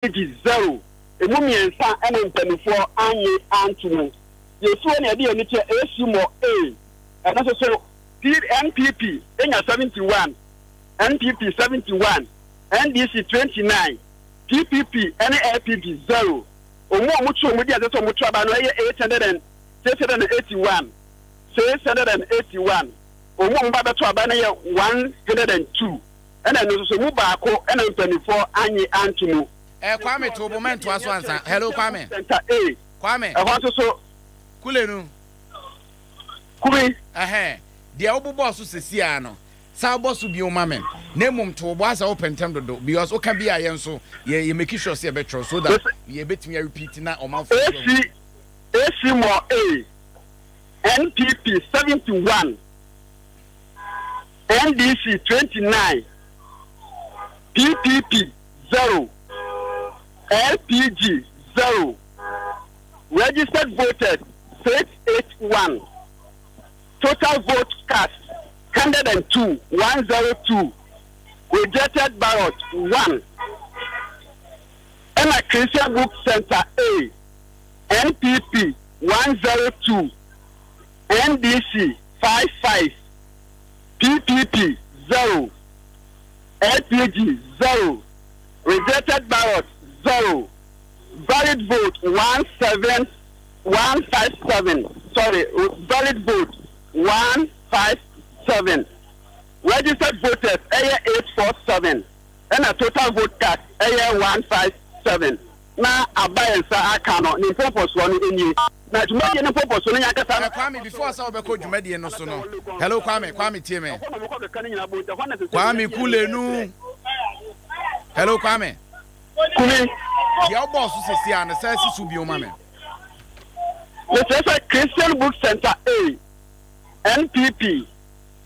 LPG 0. A woman and son and for Annie Anthony. You saw an idea of Sumo A. And also so NPP, 71, NPP 71, NDC 29, PPP, and LPG 0. Or more much with the other Mutrabano 881, 681, or more Baba Trabana 102, and then also Mubako and 24 Annie Anthony. Kwame to moment to answer. Hello, Kwame. Kwame. I want to so Kulenu. Kumi. The old boss who says Siano. Sao boss will be your mamma. Name to was open time to do because what can be I am so ye make sure see a better so that ye bet me repeating that on my AC more A NPP 71 NDC 29 PPP 0 LPG 0 registered voters 681 total vote cast 102 102 rejected ballot 1 and a Christian Book Center A NPP 102 NDC 55 PPP 0 LPG 0 rejected ballot 0 valid vote 157 sorry valid vote 157 registered voters 847 and a total vote cast 157 na abayensa akano ni purpose one in na jumadi ni purpose one yakasa Kwame before say obeko jumadi no so no hello Kwame tie me Kwame Kulenu hello Kwame Kumi your boss who says and says to be your mama the Christian Book Center A NPP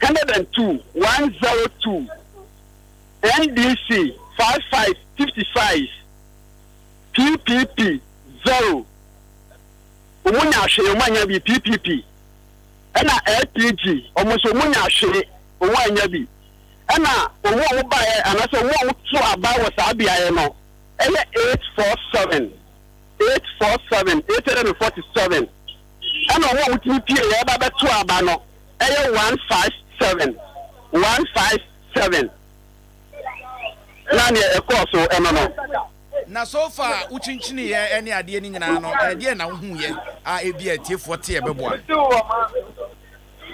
102 102 NDC 5555 PPP 0 umunya hwe umanya bi PPP ena LPG omuso umunya hwe umanya bi ena owo bae anaso owo tu aba wo sabia no ene 847 847 ena owo TP e ba betu aba no eye 157 nani e course o no na so far uchinchini ye any ade ni nyina no ade na hu ye a ebi atiefo te ebeboa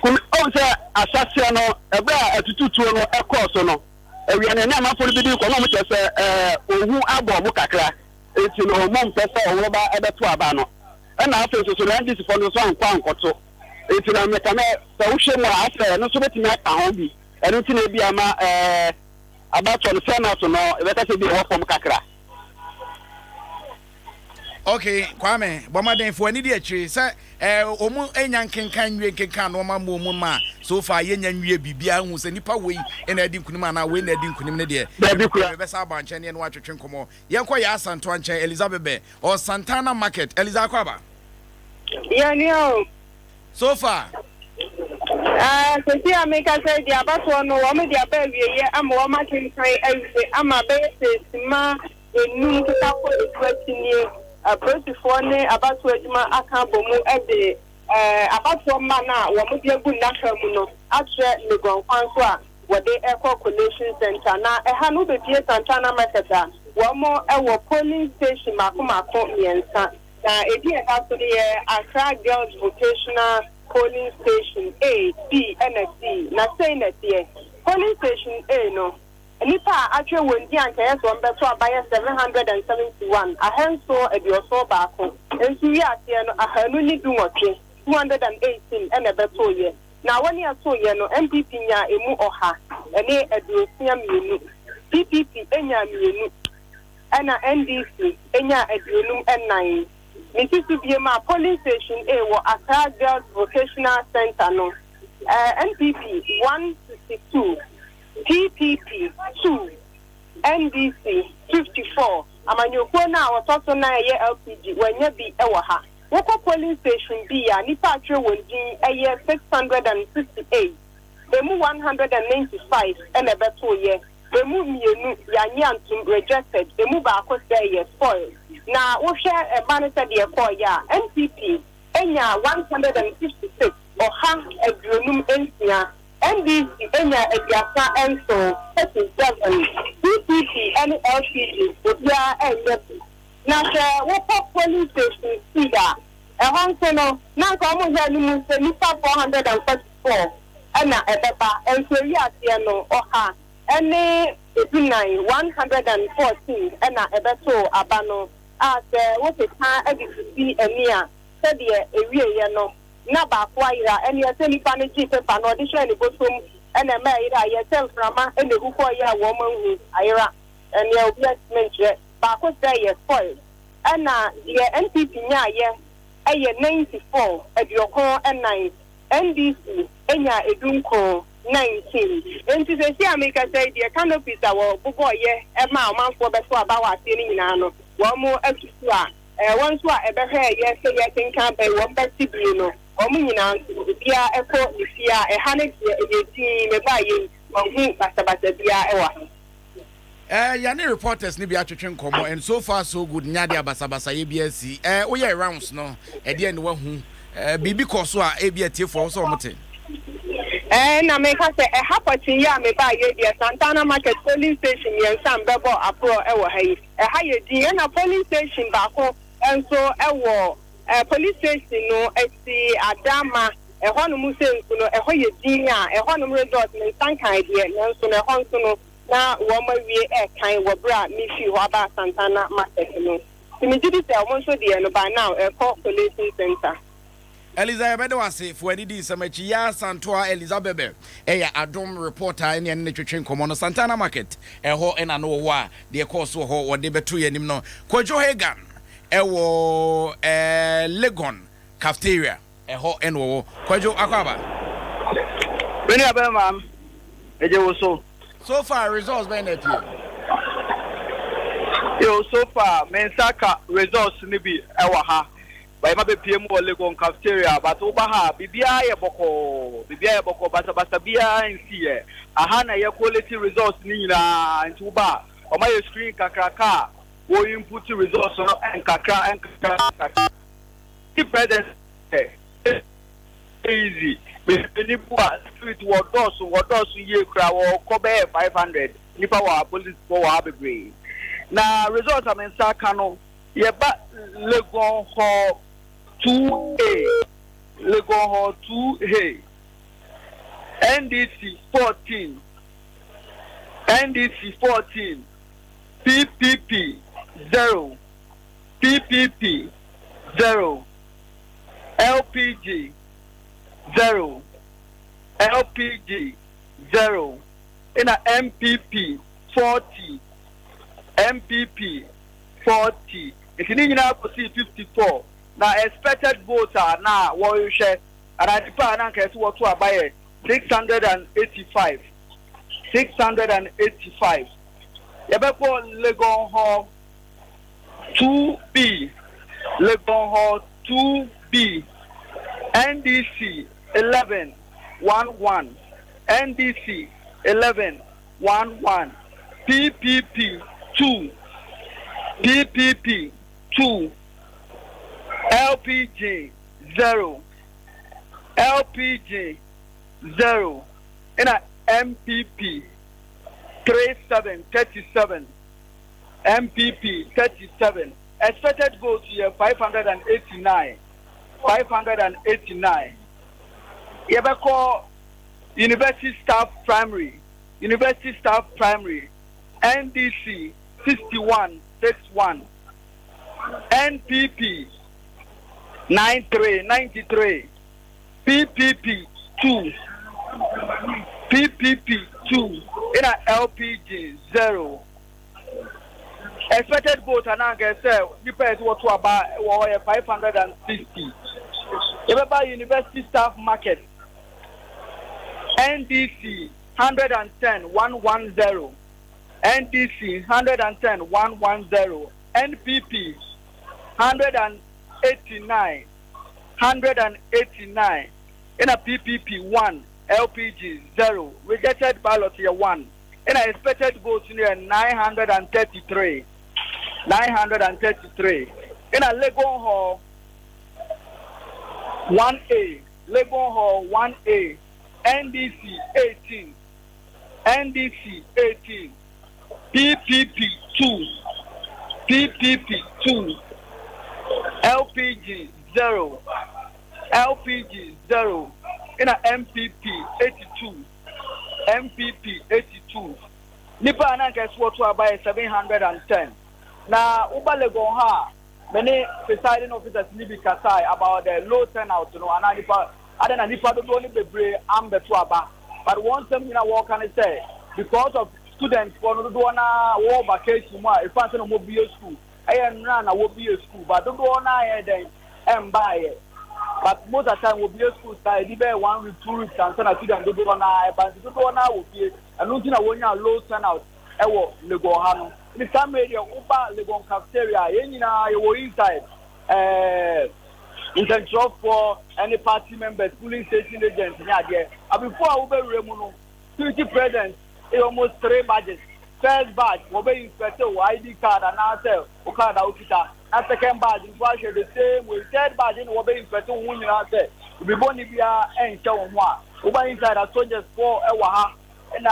kun o se asase no ebe a atututu no e course no ewiane na amafo bi di ko no mo chese ohu abo mo kakra eti no mo mpesa owo ba ebeto aba no e na afa so na ndi sifo no so ankwa ankoto eti na metame se wo hwe mo afa no so betimi aka ho bi eno ti na bi ama abato no senate no ebeta se bi wo fom kakra. Okay, Kwame, Bomaden for any dear tree, sir. Omu enyan kenkan nwe kenkan no mambo mu ma so far yenya nwe bibia hu se nipa wei ena edi kunima na we na edi nkunim ne de. Be sa ba nche ne no atwetwe nkomo. Yenko ya asanto anche Elizabeth or Santana Market. Eliza Kwaba. Yeah, no. So far. So see America say the abato no wo me dia ba wie am wo ma kenkan ewe am be ma enu kita ko ekwatini Protifone about Wejuma Akambomu Ede about Mana, Wamudia Gunakamuno, Atre Legon Kwanswa, where they Echo Collation Center. Now, a Hanu the Tia Santana Makata, one more a polling station Makuma Komiansa. Now, a dear after the Accra Girls Vocational Polling Station A, B, NFC. Now, saying that the polling station A, no. Nipa actually when the answer one better by 771. A handful of your so back home. And see, I only do what 218 and a better year. Now, 1 year so, you know, MPP ya emu oha, and a do PPP enya minu, and a NDC enya a dunum and 9. Mississippi ma police station A or Accra Girls Vocational Center no. NPP 162. PPP 2 NDC 54 amanyoko na watoto na ye LPG wenye bi ewa ha woko polling station B ya nipa atwe wondin eye 668 emu 195 ene beto ye emu mienu yanyantum rejected emu ba ko say yes spoil na wo share e ba ne say de call ya NPP enya 156 oha aduonum ensia NDC enya aduasa enso 37 PPP and LPG obia enyebi na se wo police station siga e honso no na ko mo ya ni mu se ni 444 ana ebeba enso ri ate no oha ene 114 ana ebeto abano as what the time edisi emia said the area no na ba kwaira ene se ni pa ne jipe pa no de hwe ni bosom ene ma ira ye temframa ene huko ya wo manhu ayira ene obviously je ba ko say ye spoil ana the NPP nya ye eye 94 edioko enan NDC enya edunko 19. Enti se si America say the canopies awo bugo ye e ma omanfo be so abawa ase ni nyina no wo mo atusu a won so a ebe hwe ye se ye tinkan be wo be tibiri no o mu nyina bia eko ifia e ha ne ye tin me ba ye hu basabasa bia e wa yani reporters ni bi atwetwe nkomo and so far so good nyade abasabasa ye bia si wo ye rounds no e de ne wa hu bibi koso a e bia tiefo so omote na me ka say e hapoti ya me ba ye dia Santana Market police station yen sam bebo apro e wo hayi e ha ye di na police station ba ko enso e wo police station no e si Adama e ho no mu sensu no e ho ye di a e ho no resort me sankan die enso no e ho nso no na wo ma wie e kan wo bra mi fi ho aba Santana Market no mi didi say wo nso die no by now e ko police center Elizabeth wase for any samachi ya Santoa Elizabeth eya Adom reporter ene ne twetwe nkomo no Santana Market eho ena no wo a de course ho wo de beto yanim no Kojo Hagan ewo Legon cafeteria eho eno wo Kojo akwaba Beni abe mam eje wo so far results been at you yo so far mensaka results ni bi ewa ha by my PM or Legon cafeteria, but Obaha, Bibia Boko, Basa Bia and Sia, Ahana, your quality results Nina and Tuba, or my screen Kakraka, or input results and Kakra and Kakra. The present easy. Nipua street what does ye crowd or Kobe 500, Nipa police for Abbey. Now, results I mean Sakano, yeah, but Legon Hall. 2A, Legon Hall 2A, NDC 14, PPP 0, LPG 0, in a MPP 40, if you need to see 54. Now expected votes are now what you share and I depend on case what to buy 685. Yabeko Legon Hall 2B, NDC 11 NDC 11 PPP 2 LPG 0 in a MPP 37 MPP 37 expected votes here 589 Yabeko University Staff Primary NDC 61 NPP 93 PPP 2 in a LPG 0 expected vote and I say depends what to about 550 about University Staff Market NDC 110 NDC 110 NPP 189 in a PPP 1 LPG 0 rejected ballot here 1 And I expected votes near 933. 933. In a Legon Hall 1A. Legon Hall 1A. NDC 18. NDC 18. PPP 2. PPP 2. LPG 0. LPG 0. In a MPP 82. MPP 82. Nipa ananka swot to buy 710. Na uba Legon ha many presiding officers nibi kasai about the low turnout no ana nipa adana nipa do only bebre am beto aba. But one thing you know what can I say because of students for no do na war vacation mo if answer no mo be school. Ayen na wo be school but do na here then buy. But most of the time, we'll be a school side, either 1 week, 2 weeks, and send a student to do on our bank. To do on our will be a losing a 1 year low turnout. Ewo Lego Hano. In the same area, Uba Legon cafeteria, you inside. In terms of for any party members, polling station agents, and before Uber Remuno, security presence, almost 3 badges. First badge, will be inspected ID card and answer, Okada Okita. And second badge, in Russia, the same with third badge in will be inspected women answer. We born if you are and show one. Uber inside a soldiers for Ewaha and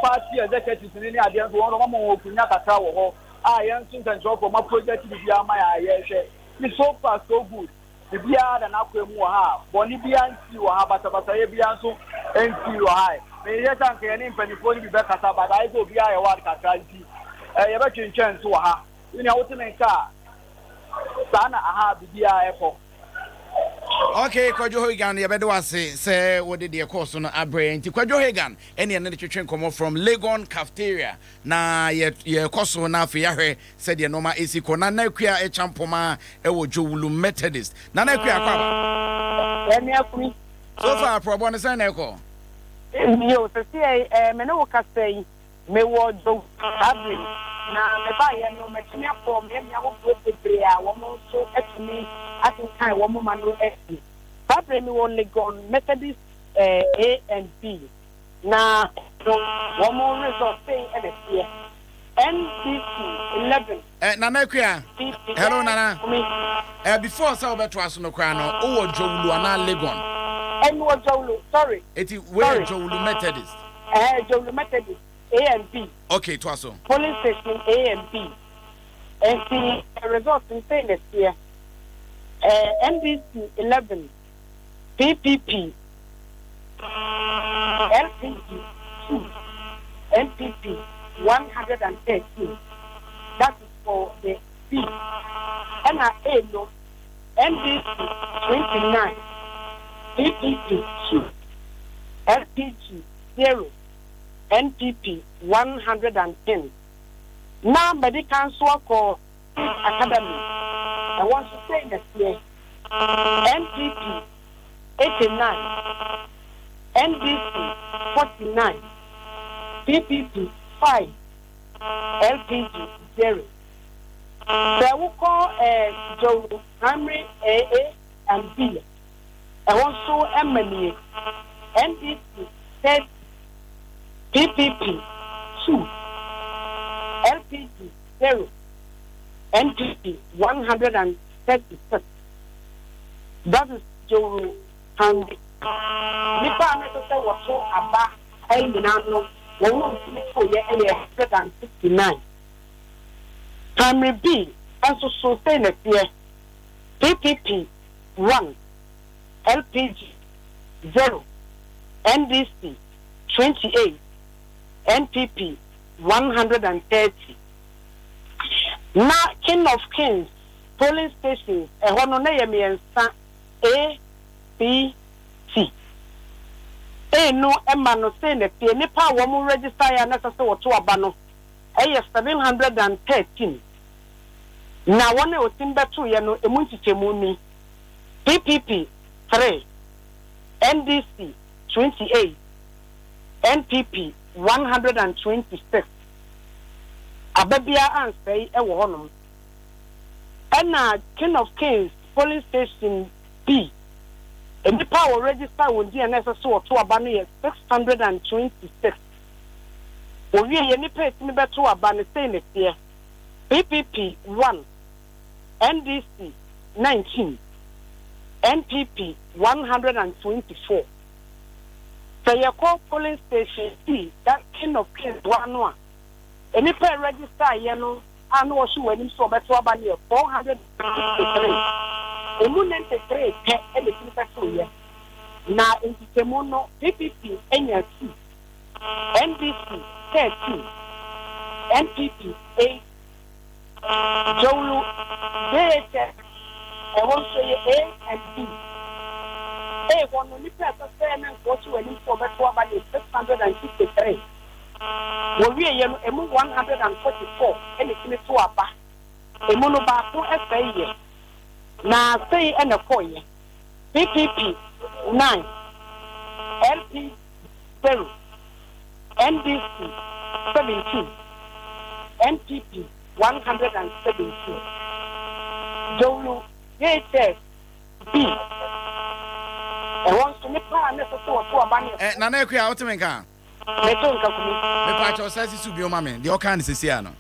party executives in any idea to one of them who can not travel. I am soon and job for my project to be my eye. It's so far so good. The beard and Aquamuha, Bonibian, you have a Tabasabianso, and you high. Yes, I can in be better, but I go be a work at Transi. I ever change chance to her. You know what I mean, car. Sana, I have the airport. Okay, Kwajo Hagan, you better say what did the course on a brain to Kwajo Hagan, any another train come from Legon cafeteria. Na ye course on a fiare said your normal AC Kona Nakia a champoma, a Julu Methodist. Nanakia. So far, Probon is an echo. You say, Menoka say, me was Joe Abri. Now, the buyer no machine from him, I will put the prayer, woman so at me, I think I woman will ask me. Abri only gone Methodist A and B. Now, one more result saying at the year. NDC 11. Nanakia. Hello, Nana. Before Salva Trasno Crano, oh, Joe Luana Legon. And what Jolu, sorry. It is where Jolu Methodist. Jolu Methodist, A and B. Okay, Twaso. Police station A and B. And the results in fairness here. NBC 11, PPP, LPG 2, NPP 113. That is for the B. NRA no, NBC 29. PPP 2, LPG 0, NPP 110. Now, medical call academy. I want to say that here NPP 89, NBC 49, PPP 5, LPG 0. They will call Joe primary AA and B. I want to emanate NDC 30, PPP 2, LPG 0, NPP 136. That is Joe Handy. Nipa necessary was so about Elminano, 169. Primary B, also so famous here, PPP 1. LPG 0, NDC 28, NPP 130. Now, King of Kings, polling stations, a honor A, B, C. A no, Emma no saying that the Nepal woman register and necessary to a bano. A 713. Now, one was timber 2, you know, a multi-temuni. PPP 3, NDC 28, NPP 126. Ababia answer a woman. And now, King of Kings, police station B. And the power register will be necessary to a banner 626. we ye ni pay me beto aba ne say ne tie PPP 1 NDC 19 NPP 124 say you call polling station C that kind of case one any pay register ye no anu osu wani so beto aba ne 463 emunente 3 pe e be tin peso ye na intitemu no PPP enya 2 NDC 13 NPP 8 Jolu DHS also A and B one only person saying what you went for better about 663 we are 144 and it's in the two upper a monobato FA now say and a 4 PPP 9 LP 0 NDC 17 NPP 117 Jolu DHS B wants to make plan to abandon Nana Equia Otimenka. Me patch says to be your mammy, the Okan is Siano.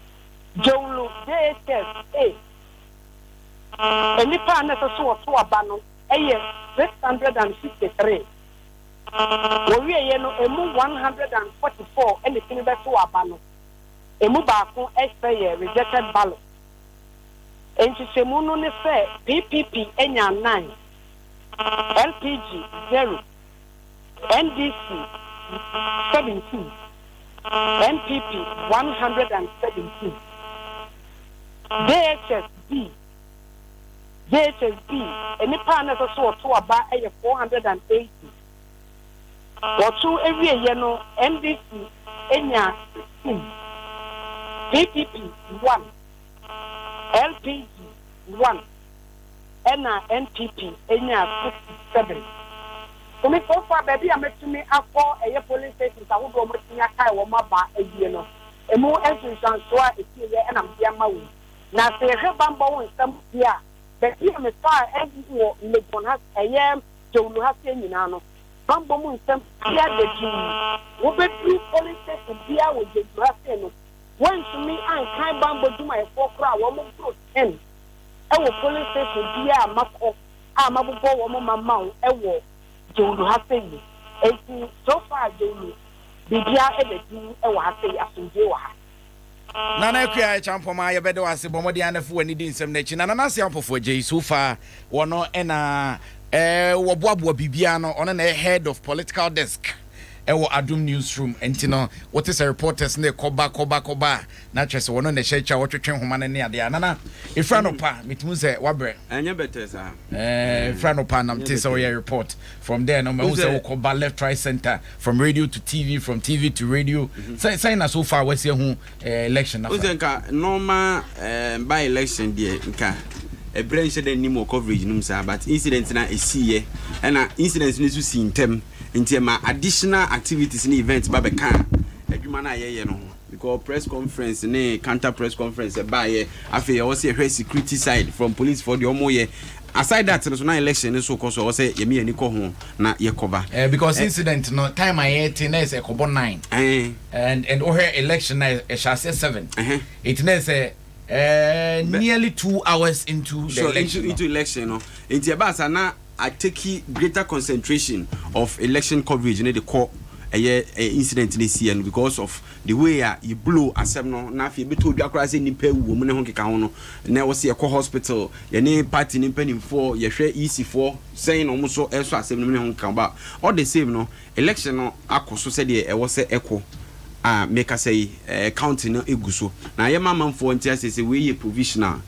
Jolu DHS A any plan to abandon a year 663 we are 144 anything that to abandon a mubako extra rejected ballot. And to say Muno say PPP enya 9 LPG 0 NDC 17 NPP 117 DHS B any partners also to about 480 or two every year no NDC enya 16 PPP 1 LPG 1 NPP enya 67 so me so far baby I met me after a police station I would go much near kai wo maba edie no emu ensunsan so a etie and am dia ma we na se he bambo won sam dia baby me far every wo le bon has ayem jolu has nyina no bambo mu sam dia de ji wo be police station dia wo jolu has no when to me and kind bambo do my 4 crowd wo mo 10 e wo police station dia mako amabubo wo mo mama e wo jolu haseli enti so far jolu bibia e be du e wo haseli asunje wa ha Nana Equia Champoma ye bedo ase bomodi anafo ani di nsem na chi na nana se ampofo je so far wono e na wo boabo bibia no ono na head of political desk ewo Adom newsroom entino what is a reporters ne koba na twese wono na hyecha wotwetwe homa ne ade anana ifra no pa metimu se wabre anya better sa ifra no pa nam tese we report from there no me say koba left right center from radio to TV from TV to radio say na so far we see hu election na uzenka normal by election there nka a branch the nimo coverage num sa but incident na esiye na incidents ni so si ntem nti ma additional activities ni events ba be kan adwuma na ye no because press conference ni counter press conference ba ye afi ye say hwe security side from police for the omoye aside that so na election so ko so say ye me ani ko ho na ye cover because incident no time I 8 na is e kobo 9 and her election na e shall say 7 it na say nearly 2 hours into the election into election no into about na I take greater concentration of election coverage in the core incident this year because of the way you blow asem no na fi be to dwa kra say nipa wu mu ne ho keka ho no na wo se ekọ hospital ye ne party ni panim for ye hwe EC4 saying no so eso asem no ne ho keka ba all the same no election no akoso se de e wo se ekọ make us say counting no eguso na ye mamamfo ntia say we provisional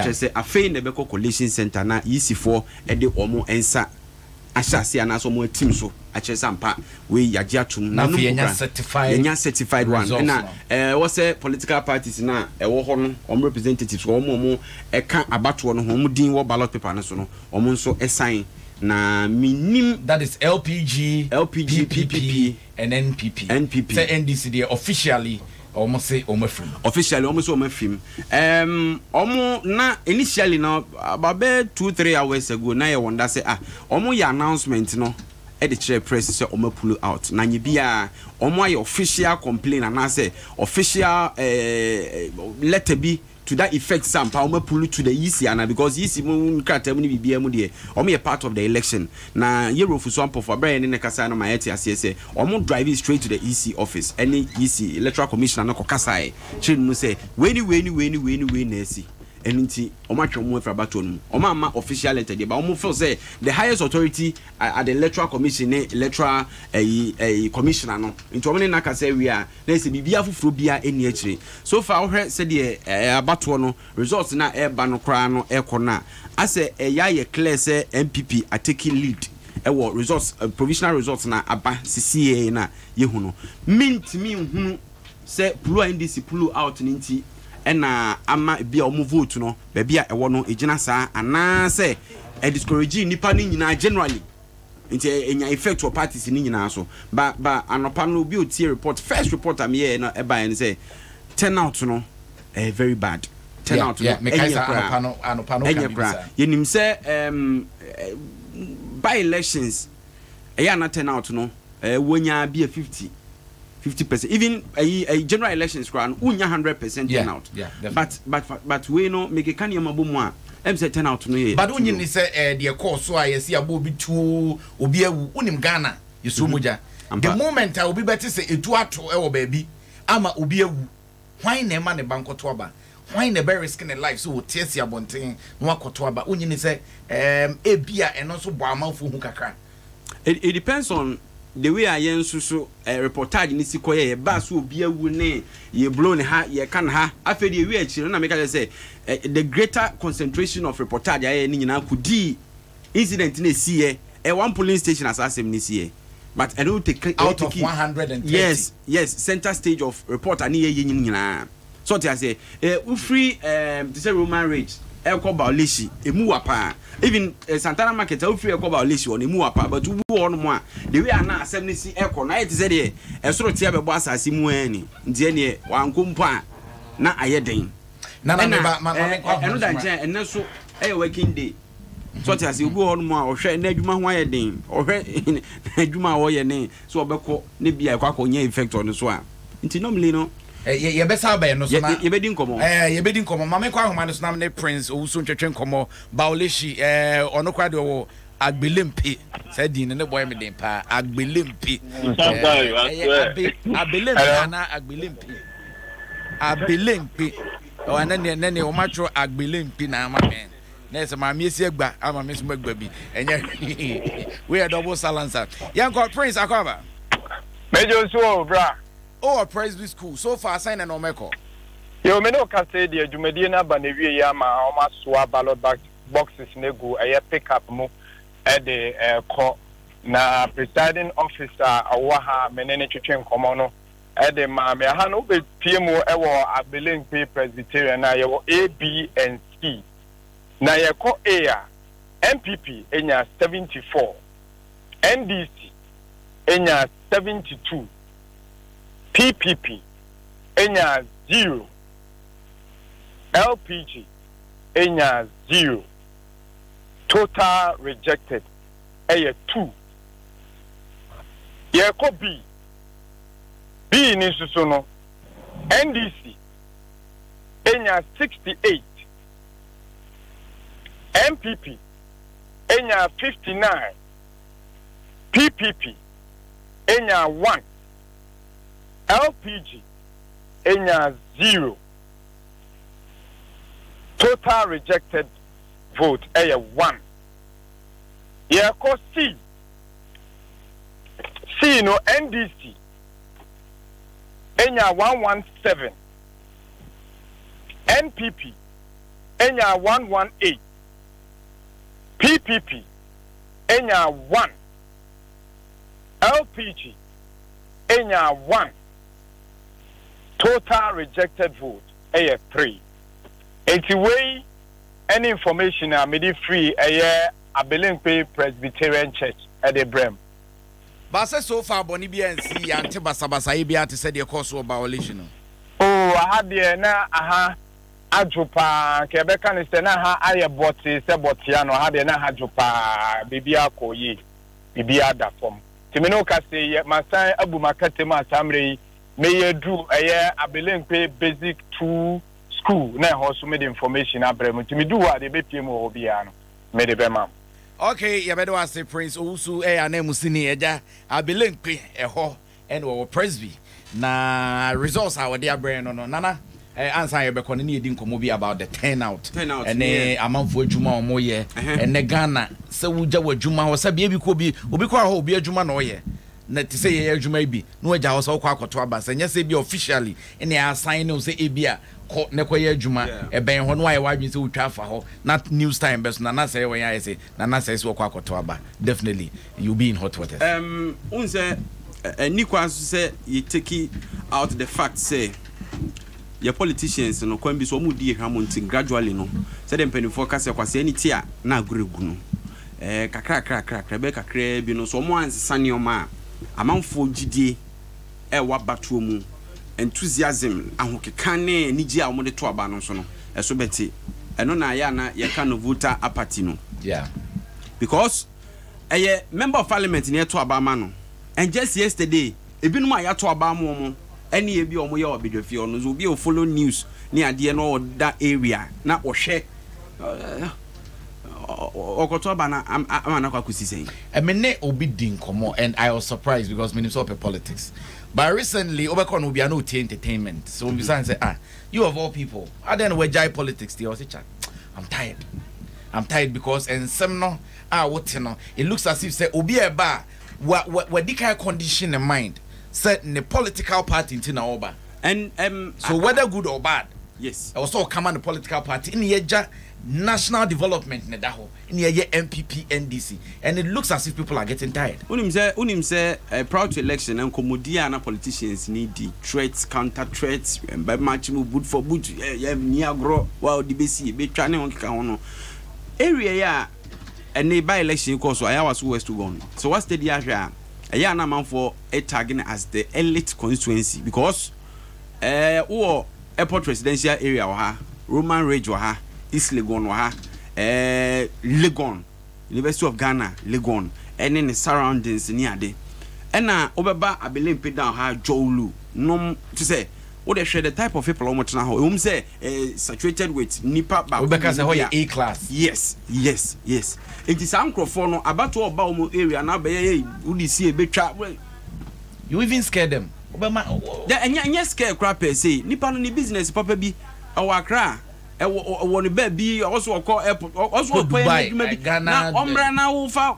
just say afei na be collation center na EC4 e de omo ensa ashase ana so mo team so achese ampa we yaji atum na nya certified one na what say political parties na e wo ho no omo representatives omo e ka abato no ho omo din wo ballot paper no so no omo nso e sign na minim that is LPG PPP and NPP say NDC there officially almost say officially almost omo na initially now about 2-3 hours ago na ye wonder say omo your announcement no the chair press say omo pull out na nyebia omo aye official complaint and I say official letter be to that effect sampa omo pull to the EC and because EC mu krata mu ni bibia mu de omo part of the election na yerofu so ampo for brand ne kasa na mayeti ase say omo drive straight to the EC office any EC electoral commissioner no kokasa e chin mu say we na esi enti omatwe mu efra bato no oma official letter dey ba omo feel say the highest authority at the electoral commission electoral commissioner no enti omo na ka say we are na say bibia fufuro bia eni akire so far we say the abato no results na eba no kra no ekona ase ye clear say MPP are taking lead ewo results provisional results na aba CCA na yehu no mint mi hunu say pull NDC pull out nti ena ama bia omo vote no be bia ewo no ejina saa ana say e discourage nipa ni nyina generally nti enya effect for parties ni nyina so ba anopa no bi otie report first report am here na e ba en say turnout no very bad turnout no anopa no can be yenim say by elections e na turnout no wonya bia 50%. Even a general elections crown, unya 100% turnout. But we know make a can yamabumwa. Say turnout no. But when you say the course, so I see a bobi to obia unim Ghana. You so muja. The moment I will be better say it to baby. Ama obia why ne man banko toaba. Why ne very risking life so tears ya bonting no akotoaba. Unyin say ebia and also boama fu kakra. It depends on the way I so reportage ni sikoye ye ba so obi awu ne ye blow ne ha ye kan ha afedi ye wi akire na make say the greater concentration of reportage aye ni nyina kudi incident na see one polling station asasem ni see but I don't take out of 130 yes center stage of report ani ye nyina so te say free to say Roman rage eko baolishi emu wapa even Santana market o free eko baolishi on emu wapa but wu on mo a the way na assembly si eko na it say dey e soro tie be bo asase mu ani ndie ne wankompo a na ayeden na ba eno da nche enne so working day so te ase wu on mo a ohwe na adwuma ho ayeden ohwe na adwuma wo ye ne so obekọ ne bia ekwa nya effect on so a nti normally no ye be sabe no so na ye be din komo ye be din komo mama kwa homa no so na ne prince owuso ntwetwe komo baoleshi ono kwa de wo agbelempe said din ne boy me den pa agbelempe agbelempe o anane o matro agbelempe na ama men na se ma miesi agba ama me so magba bi enye we are double silencer yanko prince akwaba mejo so bra. Oh, Presby School. So far, sign and omeko. You may not say the Jumediana Banavia Yama, almost swap ballot boxes nego, a pick up mo at the court. Na presiding officer, Awaha, Menene Chichen Comono, at the Mamma Hanover PMO, I believe Presbyterian, I A, B, and C. Na ya co A, MPP, enya 74, NDC, enya 72. PPP enya 0 LPG enya 0 total rejected 2 yeko B ni susuno NDC enya 68 MPP enya 59 PPP enya 1 LPG enya 0 total rejected vote 1 yeko C no NDC enya 117 NPP enya 118 PPP enya 1 LPG enya 1 total rejected vote 3 way any information I made free Abelempe Presbyterian Church at the Brem. But so far Bonibia and see Ante Basabasa Ibia to say the course of violation. Oh, I had the na Ajupa Quebecan is the na ha I bought Sebotiano had the na Hajupa Bibia Koye. bibi ada form timino ka say masan abu makate ma samre me do abelenkwe basic 2 school na ho so made information abrem timidu wa de be piem ho bia no me de be mam. Okay, you better say Prince Owusu anemusini eja abelenkwe eho and we presby na results are there brain no nana answer you be kon ni edi nkomo bi about the turnout and amanfo adwuma omo ye and Ghana se wugya wadwuma ho se bi ko bi obi ko ho obi adwuma na oye na te say ye adwuma bi no agya ho se kwa akoto aba se nya se bi officially in assign no se ebia ko ne ko ye adwuma e ben ho no aye wadwin se wutwa afa ho not news time best na say when ya say na say so kwa akoto aba definitely you be in hot water. Unse Nikwa say you take out the fact say your politicians no kwambi so mu die hamontin gradually no say dem penifo ka say kwase ani tia na aguregu no kakra be kakra bi no so mo ansesa ne oma amanfo gidie wa batuo mu enthusiasm ahokeka ne nigi a mo de to aba no so no eso beti eno na ya na ye ka no voter apathy no because member of parliament ne to aba ma no and just yesterday ebinum a ya to aba mo any ebi omo ye obedwafi ono so bi o follow news ni ade no that area na ohwe okoto ba na amana kwa kusisen emene obi din komo and I was surprised because me so politics but recently obekon obi no entertainment so we say you of all people I don't know jai politics they also chat I'm tired because and some no what you know it looks as if say obi eba what the kind condition in mind set in the political party in Oba. And so whether good or bad, yes. Also come on the political party in the national development in the MPP NDC. And it looks as if people are getting tired. Unim say proud to election and Komodia and politicians need the threats, counter threats, and by much move boot for boot, near grow while the BC be trying on Kano area and they by election course so Ayawaso West Wuogon. So what's the area? A year and a month for a target as the elite constituency because or airport residential area wa Roman Ridge wa East Legon wa Legon University of Ghana Legon and in the surroundings near there and now obeba abelempe down ha Jolu no to say what they share the type of people almost now say saturated with nipa because A class yes it is microphone no about to about omo area na be udi see betwa you even scare them enya scare crap say nipa no ni business papa bi awakra wo ne ba bi also call airport also Ghana omra na wo fa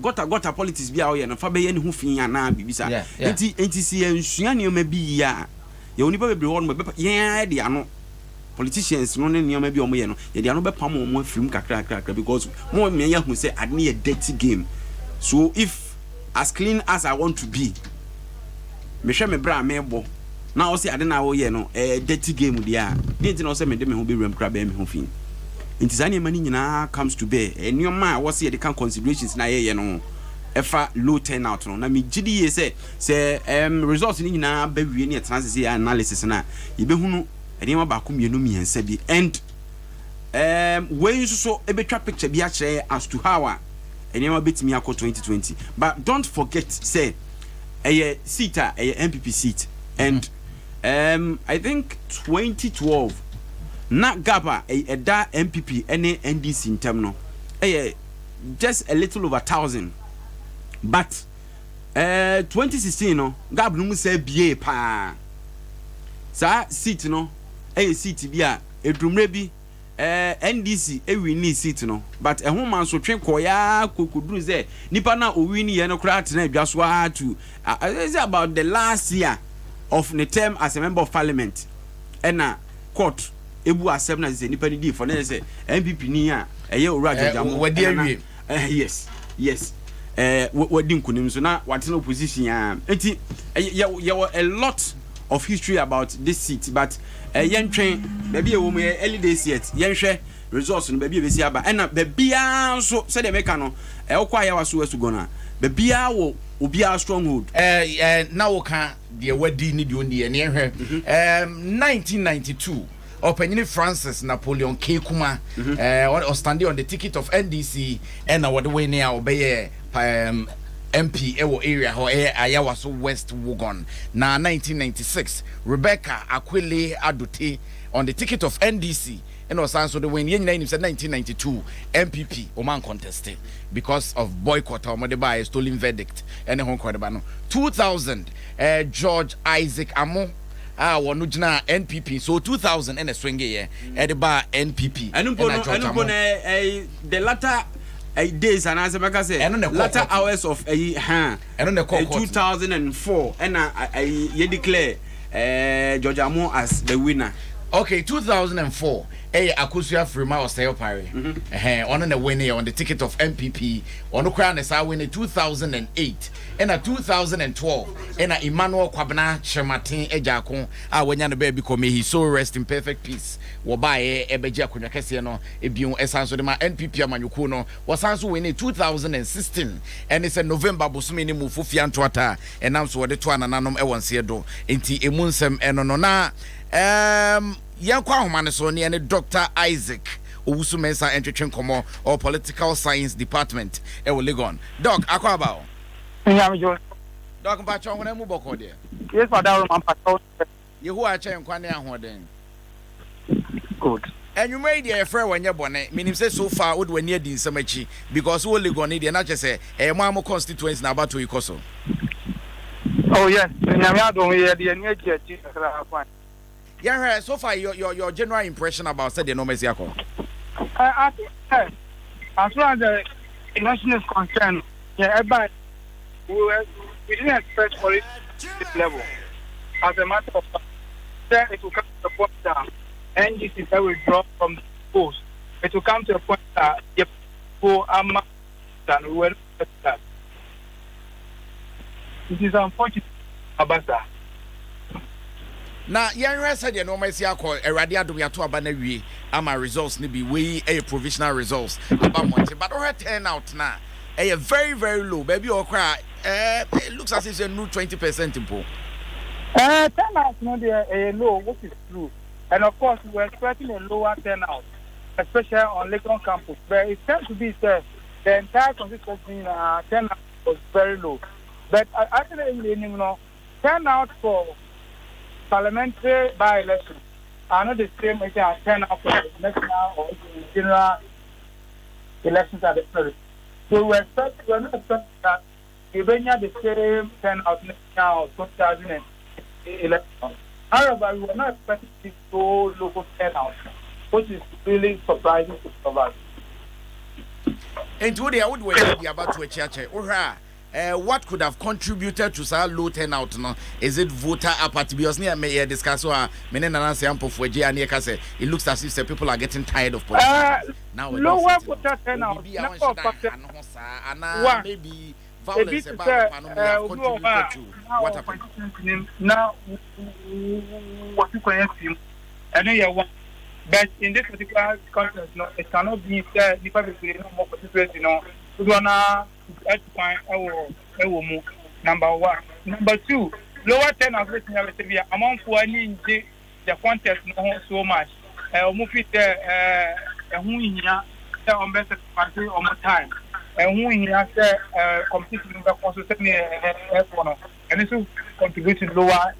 gota politics bi a wo ye no fa be ye ne hu fin na bibisa enti si ensua ne ma bi ya ye oni ba bebre wo no be ye de ano politicians no ne niam bi omo ye no ye de ano be pam omo afrim kakra because mo me ya hu say adne a dirty game so if as clean as I want to be me hwe me bra me bo na o say ade na wo ye no dirty game dia nti na o say me de me ho be rem kra be me ho fin nti za ne mani nyina comes to bear enioma wo say de kan considerations na ye no efa low turnout no na me gidi ye say results ni nyina ba wie ne transisi analysis na ye be hunu enioma ba ko mienu miensa bi and when so ebetwa picture bi a kire as to how enioma betimi akọ 2020 but don't forget say a seat a MPP seat and I think 2012 na gaba a da MPP any NDC in term no just a little over 1,000 but 2016 no gab no say bie pa sa seat no seat bi a edumre bi NDC win seat no but ho man so twen koya kokuduru say nipa na o win ye no kra tena adwaso to is about the last year of the term as a member of parliament and court ebu asem na say nipa ni di for na say MPP ni a eye owura jajamo yes wadi nkunim so na what no position ya enti a lot of history about this seat but yentwen baby e wo mu early days yet yenhwe resource no baby e besi aba na baby a so se de meka no okwa Ayawaso West Wuogon baby a wo obi a stronghold na wo ka de wadi ni de oni ene hwe 1992 Opening Francis Napoleon K. Kuma was standing on the ticket of NDC and what way now obey MP ewo area ho Ayawaso West Wuogon. Na 1996 Rebecca Aquile Adote on the ticket of NDC and was answered the win in 1992 MPP Oman contested because of boycott or by a stolen verdict and home 2000 George Isaac Amo wanujina NPP so 2000 and a swing year at the bar NPP and the latter days and as I say latter hours of a and on the 2004 and I declare George Amo as the winner. Okay, 2004. Akusia Frima was there party. On the winner on the ticket of MPP. On the crown is our winner 2008. And a 2012. And a Emmanuel Kwabna Chematin Ejakon. When yana baby come he so rest in perfect peace. Wabaye Ebeja Kunyakesiano. Ebion Esanso de ma NPP Amanyukuno was also winning 2016. And it's a November Busmini Mufufian Twata. And I'm so the Twana Nanum Ewansiedo. Inti Emunsem Enonona. Yankwa Humanisoni and Dr. Isaac Owusu-Mensah Entretwen Komo or Political Science Department Wuogon. Doc Akwabao. Doc Mpacho when mu boko there. Yes, madam Mpacho. Yehu acha nkwane ahoden. Good. And you made a friend when you're born. Meaning say so far would when near the Samachi because Wuogon India not just say a mamo constituents na about to ikoso. Oh yes, Nyamiado here the near yeah, so far your general impression about said the no Mesiako. I think as far as the election is concerned, yeah, but we didn't expect for it this level. As a matter of fact, then it will come to the point that NDC will withdraw from the polls. It will come to a point that the people are more than well that. It is unfortunate about that. Now, Yanra said, you know, my Siako, a radiado to Abanawi, ama results, maybe we a provisional results about Monte, but our turnout now, a very, very low, baby, or cry. It looks as if it's a new 20% impo. Turnout, no, a low, which is true. And of course, we're expecting a lower turnout, especially on Legon campus. But it tends to be the entire constituency turnout was very low. But actually, you know, turnout for parliamentary by-election are not the same as turnout for the national or general elections at the period. So we're not expecting that you bring the same turnout now 2011. However, we were not expecting this so local turnout, which is really surprising to us. And today I would wait about to a church. What could have contributed to such low turnout? No, is it voter apathy? Because near me discuss it looks as if people are getting tired of politics. Now lower voter turnout. Maybe violence about contributed to what happened. Now, what you can see, I know you want, but in this particular context, no, it cannot be said the public will more participate. You know, we wanna. Number one. Number two, lower turnout among the contest no so much. Mufit who in here on better country on my time. And who in here competition in the constitution and this will contribute to lower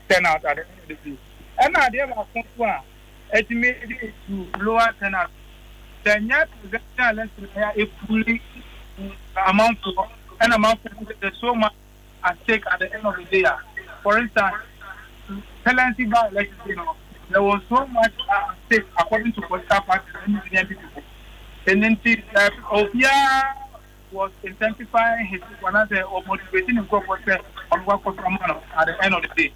turnout at the end of the day. And now there are one estimated to lower turnout. The net presidential election is fully amount to there's so much at stake at the end of the day. For instance, tenancy by election, you know, there was so much at stake according to political parties and people. Tenancy Obia was intensifying his or motivating himself on work for someone at the end of the day.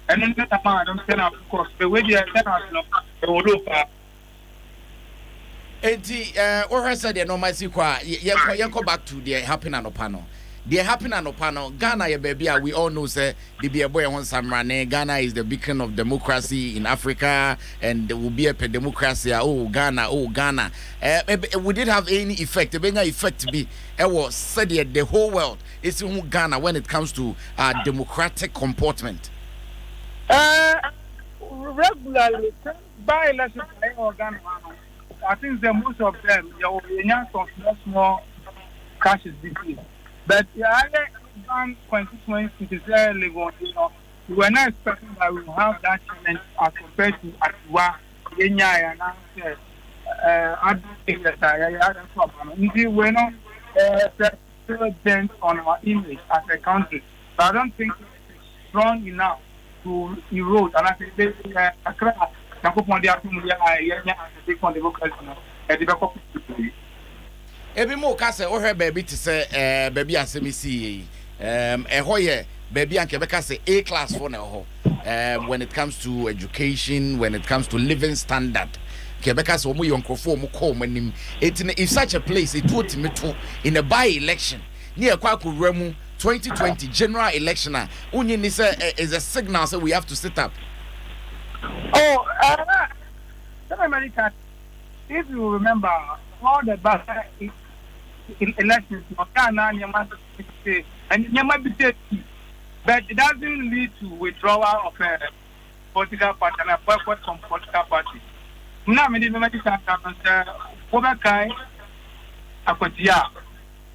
And then that amount don't turn out, of course, the way they are turn out, they will look or said the normal sequa, go back to the happening on panel. The happening on panel, Ghana, baby, we all know, say, the be a boy on some running. Ghana is the beacon of democracy in Africa, and there will be a democracy. Oh, Ghana, oh, Ghana. We did have any effect. The main effect to be, it was said the whole world is in Ghana when it comes to democratic comportment. Regularly, by election, Ghana. I think the most of them, you know, some small cash is decreased. But the other constituencies is Legon, you know, we were not expecting that we will have that challenge as compared to Atiwa, Kenya, and other things that are problem. We're not dent on our image as a country. But I don't think it's strong enough to erode. And I think this Accra, Ebi mo ka se o hwe baby to say baby asemi see ehoye baby anke be ka say A class for na ho when it comes to education, when it comes to living standard kebeka se omo yonkofo omo call manim if such a place it would me to in a by election near kwakura mu 2020 general election unyi ni say is a signal say we have to sit up. America, if you remember all the bad elections, but it doesn't lead to withdrawal of a political party and a boycott from political party.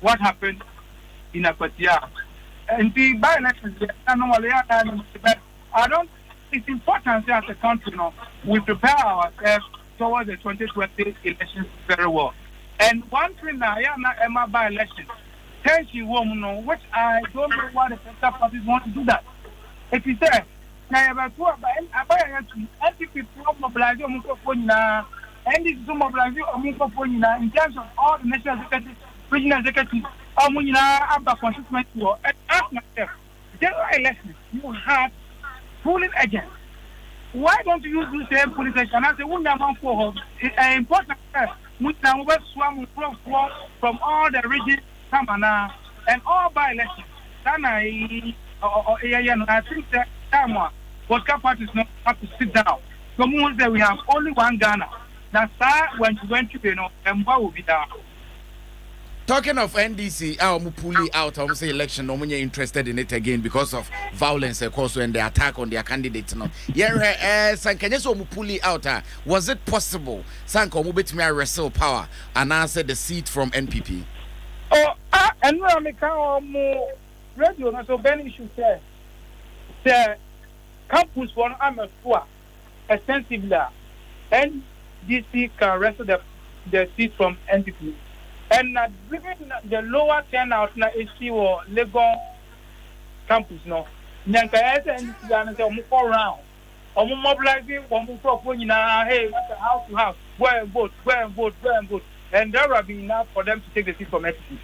What happened in Akwatia? And the by-elections, I don't. It's important as a country, we prepare ourselves towards the 2020 elections very well. And one thing now, Emma by election, which I don't know why the political parties want to do that. If you say, now NPP mobilize and this mobilize in terms of all the national executives, regional executives, constituency, and ask myself, general elections, you have polling agents. Why don't you use the same police agent? I say, it's important from all the regions and all by elections. I think that time political parties not have to sit down. So we have only one Ghana. That's when you went to and what will be there. Talking of NDC, I'm pulling out. I'm say election. No one interested in it again because of violence, of course, and the attack on their candidates. No, yeah. Sankanya so pulling out. Was it possible? Sanko mubit me wrestle power and answer the seat from NPP. And no, I'm a radio. So Benny should say, the campus for Amateur extensively, NDC can wrestle the seat from NPP. And given the lower turnout na AC or Legon campus no, nyanka and say around. Mobilizing hey, house to house, go and vote, go and vote, go and vote. And there will be enough for them to take the seat from NDC.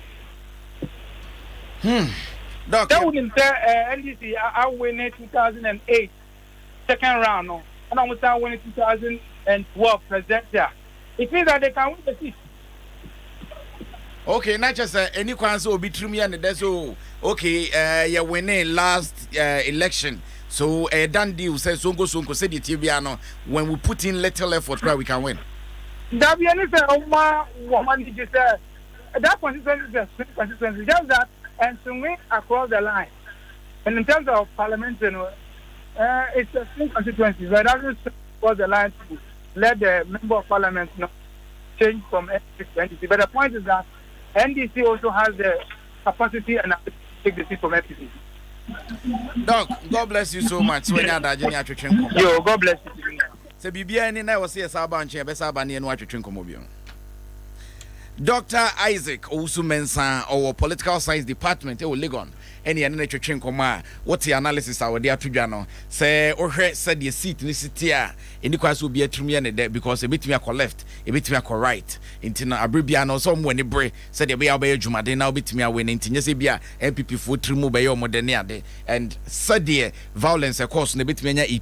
That wouldn't say NDC I win it 2008 second round no. And I will start winning 2012 president there. It means that they can win the seat. Okay, not just any council will be true me and that's so okay, you're winning last election. So done deal says Sonko said it Tibiano when we put in little effort we can win. That be anything woman did you say that consistency is a consistency, just that and to win across the line. And in terms of parliament, it's a swing constituency, but that doesn't cross the line to let the member of parliament change from NDC to NDC. But the point is that NDC also has the capacity and ability to take the seat from NPP. Doc, God bless you so much. Yo, God bless you. So, Bibia, and I was here, Sabanchi, Besabani, and watch your Trinkomobile. Dr. Isaac Ousu-Mensah, our political science department, Wuogon, any another train coma. What's the analysis our dear Tujano? Say, or said the seat in the city, in the class will be a tremendous there because a bit me a left, a bit me a right. Intina Abribiano, someone a break said the way I'll be a Jumade now bit me a winning Tinesibia, MPP foot to move by your modernia day. And said the violence, of course, a bit me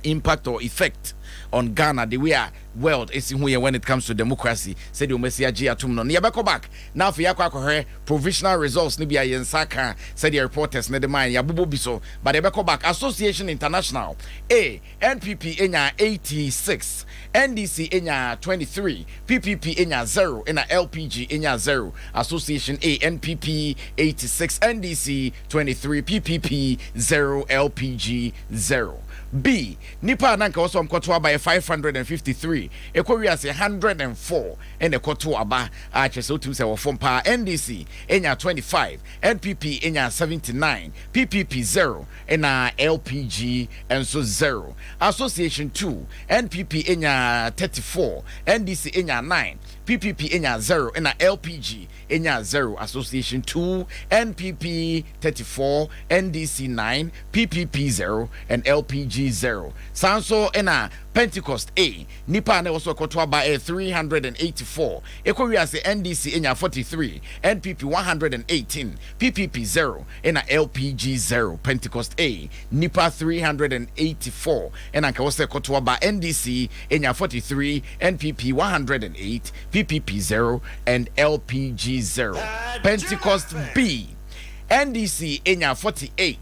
impact or effect on Ghana, the way our world is in when it comes to democracy. Said you must see a Giatum no near back. Now for Yakwa provisional results, Nibia Yensaka said the reporters near the mine Yabubo Biso, but the back Association International NPP enya 86, NDC enya 23, PPP enya 0, and LPG enya 0. Association A NPP 86, NDC 23, PPP 0, LPG 0. B Nipa Nanka also mkotwa by 553 53 ekɔwiase 104 ɛna ɛkɔto aba akyerɛ sɛ wotum sɛ wɔfom paa NDC enya 25 NPP enya 79 PPP 0 ɛna LPG enso 0 Association 2 NPP enya 34 NDC enya 9 PPP enya 0 ɛna LPG enya 0 Association 2 NPP 34 NDC 9 PPP 0 and LPG 0 Sanso ena Pentecost A nipa na also kotwa ba 384 ekowiase NDC enya 43 NPP 118 PPP 0 ena LPG 0 Pentecost A nipa 384 ena ka wose kotwa ba NDC enya 43 NPP 108 PPP 0 and LPG 0 Pentecost B NDC enya 48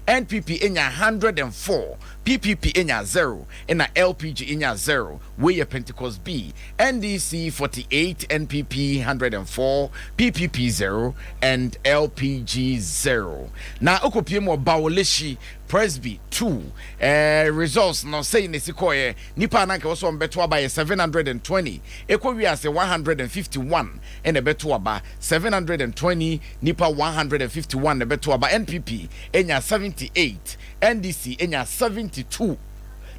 NPP enya 104 PPP enya 0 ena LPG enya 0 we Pentecost B NDC 48 NPP 104 PPP 0 and LPG 0 na okopie mo Bawoleshi Presby 2 results no say nesikoye nipa na nke so mbeto aba 720 ekowiase 151 ene beto aba 720 nipa 151 beto aba NPP enya 78 NDC enya 72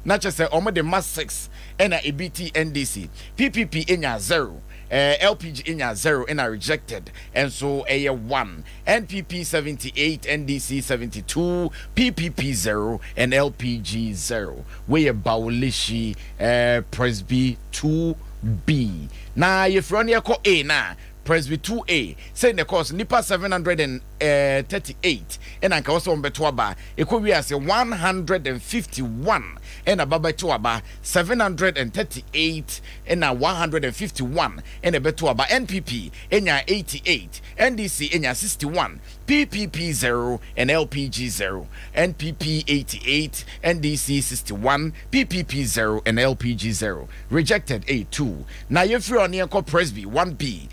na chese omo de mass 6 ena EBT NDC PPP enya 0 LPG enya 0 ena rejected and so a 1 NPP 78 NDC 72 PPP 0 and LPG 0 we Bawoleshi Presby 2B na yefroni yako A na Presby 2A say the course nipa 738 and anka also mbeto aba ekowiase 151 and ababa to aba 738 and 151 and a beto aba NPP enya 88 NDC enya 61 PPP 0 and LPG 0 NPP 88 NDC 61 PPP 0 and LPG 0 rejected A2 na yefri on yanko Presby 1B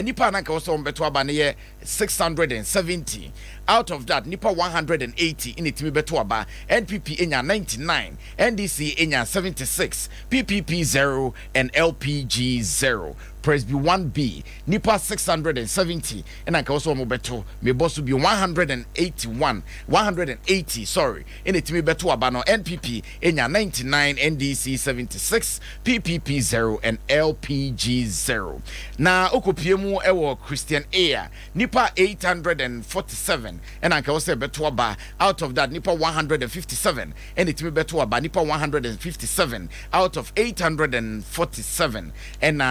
nipa nanka also mbeto aba ne 670 out of that nipa 180 in it beto aba NPP enya 99 NDC enya 76 PPP 0 and LPG 0 Presby 1B nipa 670 and I can also beto me boss will be 180 sorry in it beto aba no NPP enya 99 NDC 76 PPP 0 and LPG 0 na okopiemu ewo Christian A nipa 847 and I can also beto aba out of that nipa 157 and it beto aba nipa 157 out of 847 and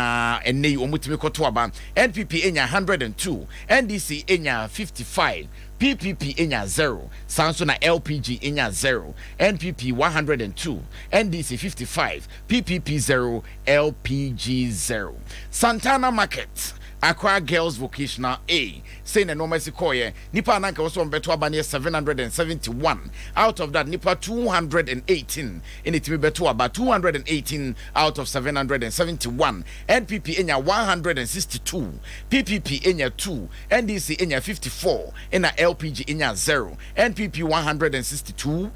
nei omutimi koto aba NPP enya 102 NDC enya 55 PPP enya 0 sanso na LPG enya 0 NPP 102 NDC 55 PPP 0 LPG 0 Santana Market Accra Girls Vocational A saying no mercy koye nipa nanka also beto aba 771 out of that nipa 218 in it beto aba 218 out of 771 NPP enya 162 PPP enya 2 NDC enya 54 ena LPG enya 0 NPP 162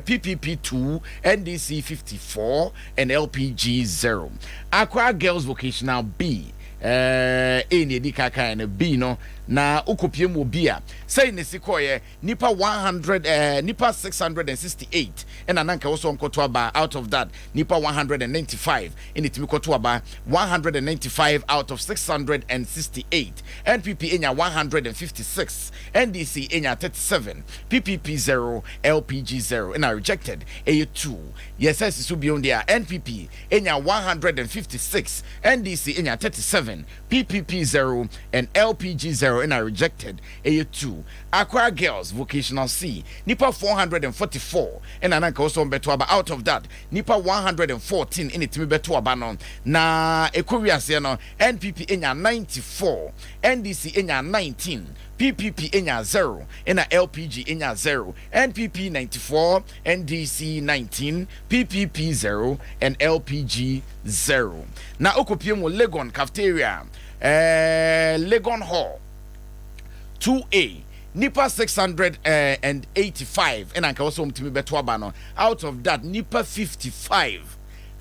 PPP 2 NDC 54 and LPG 0 Accra Girls Vocational B eni di kaka na B no na ukopie mu bia say ne sikoye nipa 100 nipa 668 and ananka also onkoto aba out of that nipa 195 in it mikoto aba 195 out of 668 NPP enya 156 NDC enya 37 PPP 0 LPG 0 and I rejected A2 yes so beyond there NPP enya 156 NDC enya 37 PPP 0 and LPG 0 and I rejected A2 Accra Girls Vocational C nipa 444 and ananka also beto aba out of that nipa 114 in it beto aba no na ekoriase no NPP enya 94 NDC enya 19 PPP enya 0 and LPG enya 0 NPP 94 NDC 19 PPP 0 and LPG 0 na okopie mo Wuogon cafeteria Wuogon Hall 2A nipa 685 and I can also mtimi beto aba no out of that nipa 55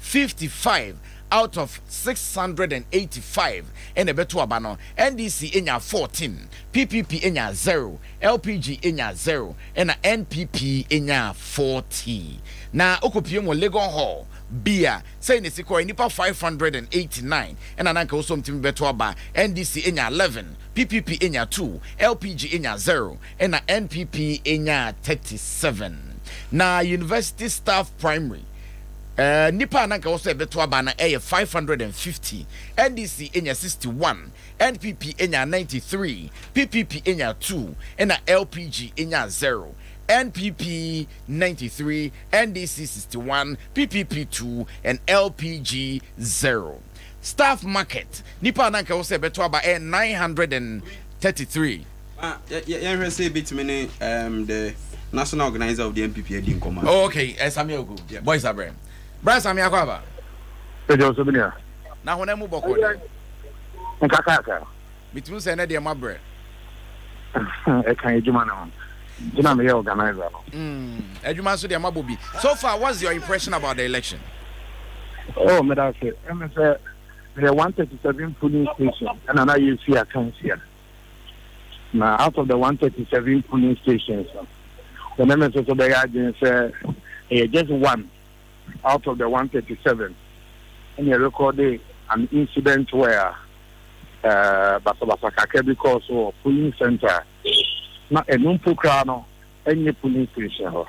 55 out of 685 and a beto abano NDC enya 14 PPP enya 0 LPG enya 0 and a NPP enya 40 na okopie mo Legon Hall Bia say ne sikọ nipa 589 and ananka osom timi beto aba NDC enya 11 PPP enya 2 LPG enya 0 and a NPP enya 37 na university staff primary nipa ananka also beto aba na 550 NDC enya 61 NPP enya 93 PPP enya 2 and a LPG enya 0 NPP 93, NDC 61, PPP 2, and LPG 0. Staff market, Nipa Nanka was a better about 933. Yeah, say bit many the national organizer of the NPP didn't come out. Oh, okay, Samuel go. Boys are brand. Brand Samuel Kwaba. Now when I move back, between Senate and my bread. I can't do my organizer. So far, what's your impression about the election? Oh, Madam, there are 137 polling stations, and now you see a chance here. Now, out of the 137 polling stations, the members of the audience just one out of the 137, and you recorded an incident where Basabasaka because of polling center. Not a numpo crano, any police station.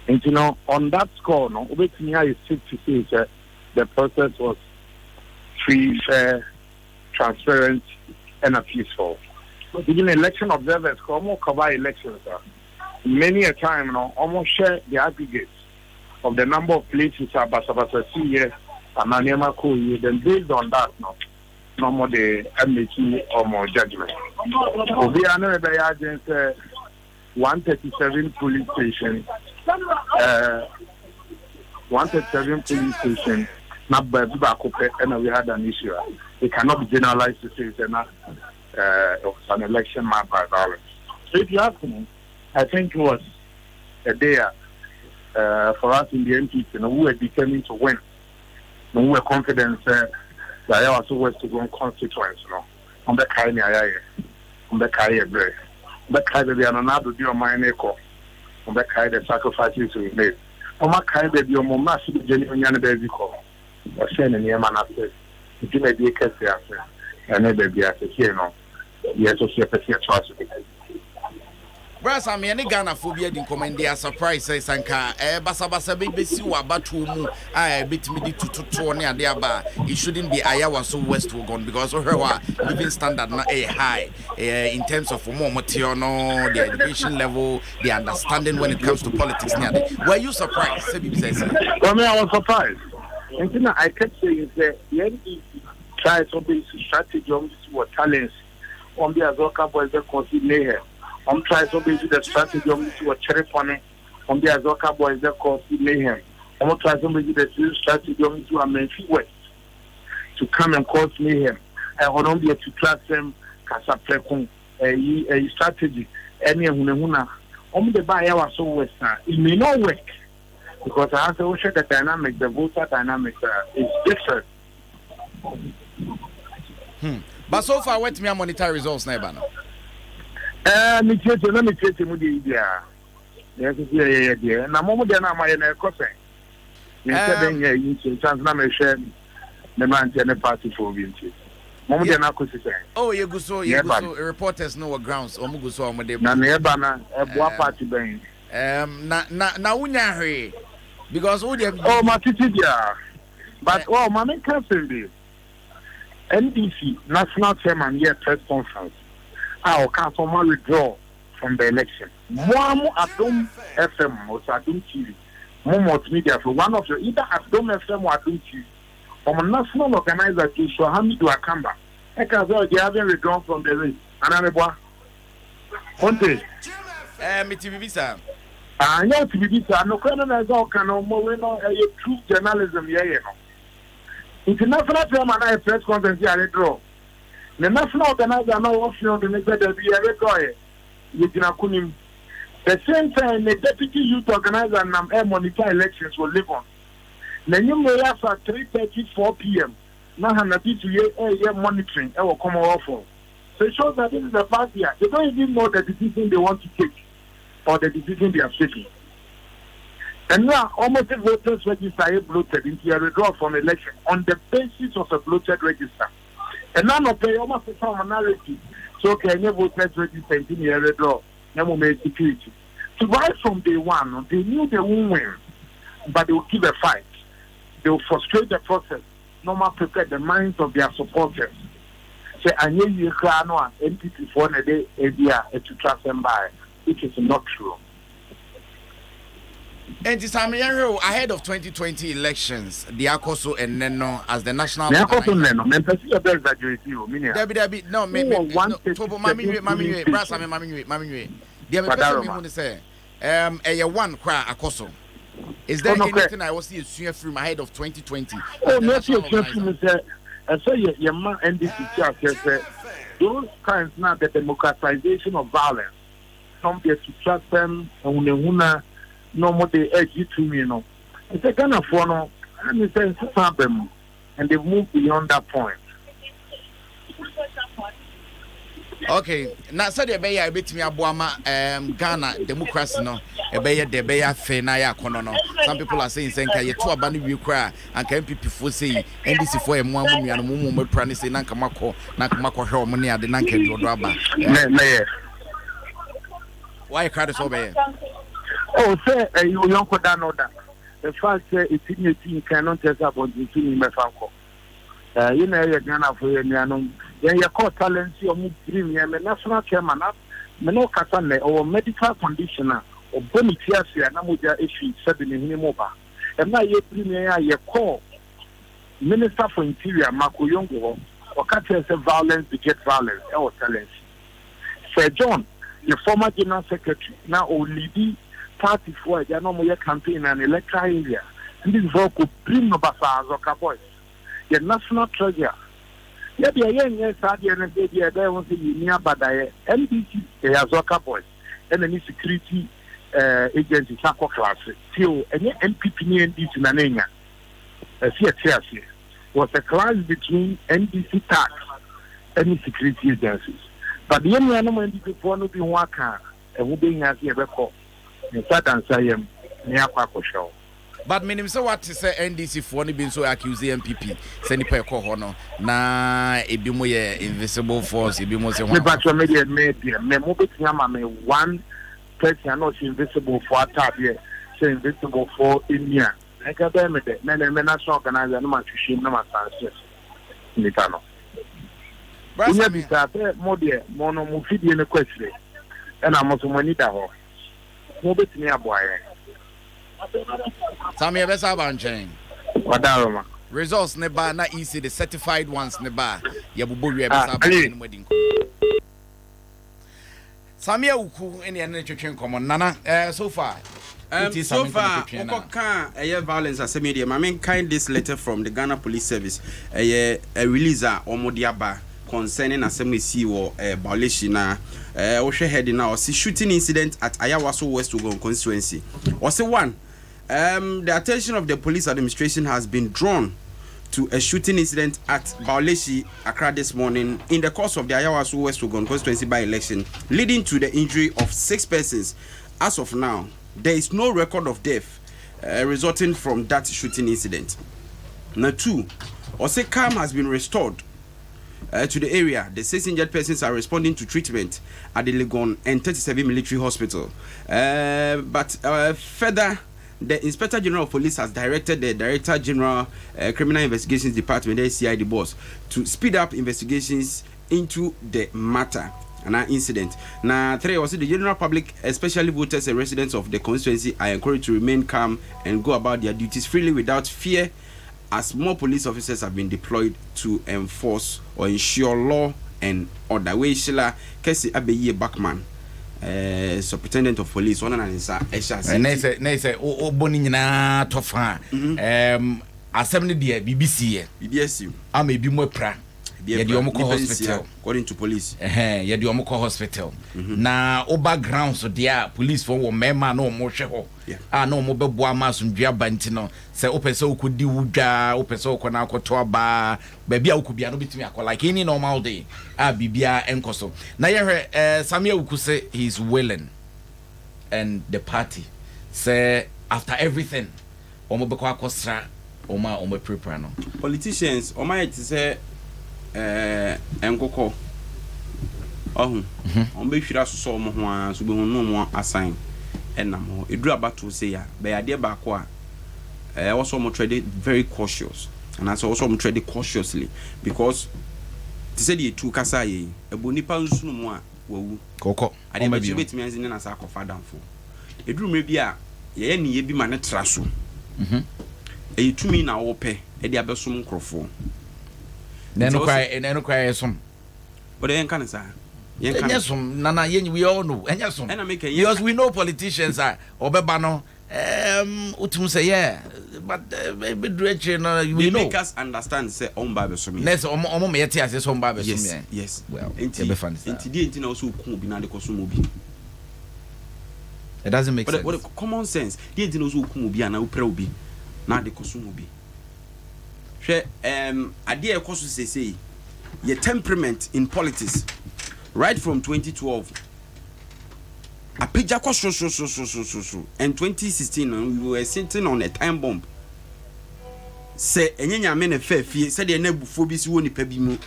And you know, on that score, no, is safe to say that the process was free, fair, transparent, and peaceful. Even election observers almost cover elections. Many a time, no, almost share the aggregates of the number of places are Basabasa here and Anema Koyi. Then based on that, no more the MHE or more judgment. We are not against 137 police stations. 137 police stations. Not by Bakope, and we had an issue. It cannot be generalized to say it's an election marked by violence. So if you ask me, I think it was a day for us in the NPP, who were determined to win. We were confident the Ayawaso West Wuogon constituents, on the Kaini Ayaye, on the Kaya Bray, the Kai baby and another deal my echo, on the Kai the sacrifices we made. On my Kai baby, your mamma should be genuine baby call, or sending your man after, you may be a case after, and maybe be at the here, yes, or see a trust. Brass, I mean, Ghana phobia didn't come in there. Surprise, says Sanka. Basa baby, see what Batumu. I bit me to near there, but it shouldn't be Ayawaso West Wuogon because of her living standard not a high in terms of more material, the education level, the understanding when it comes to politics. Were you surprised? Well, I was surprised. And I kept saying that the NDC tries to be strategy on what talents on the Azoka boys that consider. I'm trying to build the strategy of a cherry pony on the Azoka boys that cause mayhem. I'm trying to build the strategy of a Memphis West to come and cause mayhem. I want to be to class them Casaplecon a strategy. Any Hunahuna on the Ayawaso West. It may not work because I have to show the dynamic, the voter dynamics is different. But so far, what me monitor results, Nebano? Let me tell you with the idea. Yes, yeah. And I'm more than my cousin. You can't share the man and the party for Vinci. Oh, you go so reporters know what grounds or Muguso on the Nebana, a boa party bang. Now, because oh, my Titidia. But oh, my main cousin be NDC, National Chairman, here press conference. Our council withdraw from the election. One Adom FM or Adom TV, more multimedia for one of your either Adom FM or Adom TV. From a national organizer to Swahami to Akamba. Because they haven't withdrawn from the race. And I'm a boy. Conte. Mitibisa. I know to be this. No criminal as all can no more a true journalism. Yeah, international chairman, I press conference here. I draw. The national organizer now option on the next day be a record. The same time, the deputy youth organizer and monitor elections will live on. Then may have at 3:30, 4 p.m. Now, I'm happy to hear monitoring our Commonwealth. So it shows that this is a bad year. They don't even know the decision they want to take or the decision they are taking. And now, almost the voters register are bloated into a withdrawal from election on the basis of a bloated register. And none of the almost a narrative. So, can you voters register in a withdrawal? No more security. So, right from day one, they knew they won't win, but they will keep a fight. They will frustrate the process. No more prepare the minds of their supporters. Say, I knew you can know NPP for a day, to trust them by, which is not true. And this time ahead of 2020 elections, the Ayawaso and Neno as the national. Ayawaso Neno, Is there anything I was seeing from ahead of 2020? Oh, no, I say your man and this is those kinds now the democratization of violence. Some get to trust them and no more they edge to me, It's a kind of one, and it's a problem, and they move beyond that point. Okay, now so the beya bit me abuama Ghana democracy no ebeya de beya fe na ya kono no. Some people are saying senka ye to aba no wi kra and can people for say NDC for emu amu nua no mu pra ne say na nkamako hwe omo ne ade na nka bi odo aba. Why crowd so beya? Oh, say you don't put that order. The fact it's in your cannot test up on the team in Franco. You know, you're Ghana for your Niano. Then you call talent, your dream, you're national chairman, no Catane or medical conditioner or Bonitiasia, Namuja issue 7 in Himoba. And now you premier, you call Minister for Interior, Marco Yongo, or Catcher violence beget violence, or talent. Sir John, your former general secretary, now only party for a normal campaign and electoral area. And this vote could bring no Basa Zoka boys. The national treasure. Yeah, the young Saudi and the there was a near Badaya, NBC, the Azoka boys, and any security agency, Sako class, till any MPP and NBC Nananga. CSC was a class between NBC tax and security agencies. But the young animal before no be one car, and will be as a record. But minimum so what is NDC for any being so accused MPP send per hono na ebimo ye invisible force ebimo se one person not invisible for attack here say invisible for India I can tell me that national organizer no man to shame no man sanctions nitano unya bisa more there mono mu fidie ne kwesire and amoso money da ho mo betimi aboaye Sammy Besa Banchain. Wadaroma. Results neba na easy the certified ones neba yabubo we Besa Banchain wedding. Sammy Uku any twetwen common nana so far. So far, a violence as a medium. I mean, kind this letter from the Ghana Police Service, a releaser or Modiaba concerning assembly CEO Baleshina. Oshe heading now, see shooting incident at Ayawaso West Wuogon constituency. Also one, the attention of the police administration has been drawn to a shooting incident at Bauleshi, Accra this morning in the course of the Ayawaso West Wuogon constituency by-election, leading to the injury of 6 persons. As of now, there is no record of death resulting from that shooting incident. Now 2, Ose calm has been restored to the area. The 6 injured persons are responding to treatment at the Wuogon and 37 military hospital. But further, the Inspector General of Police has directed the Director General Criminal Investigations Department, the CID boss, to speed up investigations into the matter and that incident. Now, 3 also the general public, especially voters and residents of the constituency, are encouraged to remain calm and go about their duties freely without fear, as more police officers have been deployed to enforce or ensure law and order. We shall Kesi Abeye Backman, Superintendent of Police, one and say oh boni nyina tofa assembly there BBC BBSU am ebi mo pra yɛde ɔmo kɔ hospital according to police yɛde ɔmo kɔ hospital na o background so dia police for wo mema na ɔmo hwɛ hɔ na ɔmo bɛboa ma asomdua banti no sɛ opɛ sɛ okodi wudwa opɛ sɛ okɔ na akɔto aba ba bia okobia no bitumi akɔ like any normal day bibia enkoso na yɛhwɛ Samia Wuku say he is willing and the party say after everything ɔmo bɛkɔ akɔsra ɔmo prepare no politicians ɔmo yɛ te sɛ enkoko ɔmo bɛhwira soso ɔmo ho a so bɛhu no ɔmo assign ɛnam ho eduru abato say ya bɛ ade ba ko a also ɔmo trade very cautious and also ɔmo trade cautiously because te sɛ de tu kasa yɛ ebo nipa nsu no mu a wawu kokɔ ade ba betimi anzi ne na sa akɔfa damfo eduru mre bi a yɛ ne yɛ bi ma ne tra so tumi na wo pɛ e de abesom nkrofo nenu kwai som but yen kan sa yen kan som nana yen we all know enya som because we know politicians are obeba no utum say yeah but be direction we know make us understand say on ba besom yes omo me yete ase so on ba besom yes well enti die na so ku obi na de kosom obi it doesn't make sense but common sense die enti na so ku obi ana upra obi na de kosom obi hwe ade e koso sesei your temperament in politics right from 2012 apeja koso so and 2016 we were sitting on a time bomb say enyenya me na fafie say de na bufo bi si woni pa bi mu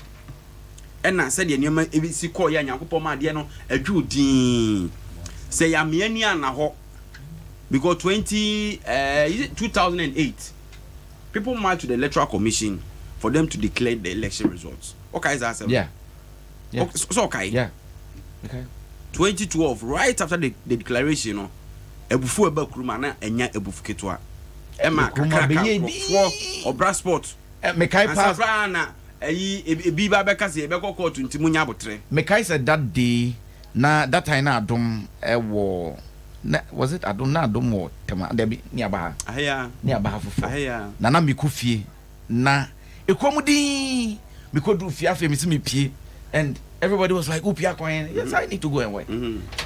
ena say de niam si call ya nyankopɔ ma de no adwudin say ya me ani ana ho because 2008 people marched to the electoral commission for them to declare the election results. Okay, is that yeah. So okay. Yeah. Okay. 2012, right after the declaration, no, ebufu eba kuruma na enya ebufu ketwa. Emma kakaka or brass sport. Mekai pass na ebi ba beka se ebekɔ court ntimunya botre. Mekai said that day na that time na Adom wo was it Adom na Adom wo tema debi ni aba ahia ni aba fufu ahia na mikufie na ekomudi mikodu fie afi mi pie and everybody was like upia kwan yes I need to go and work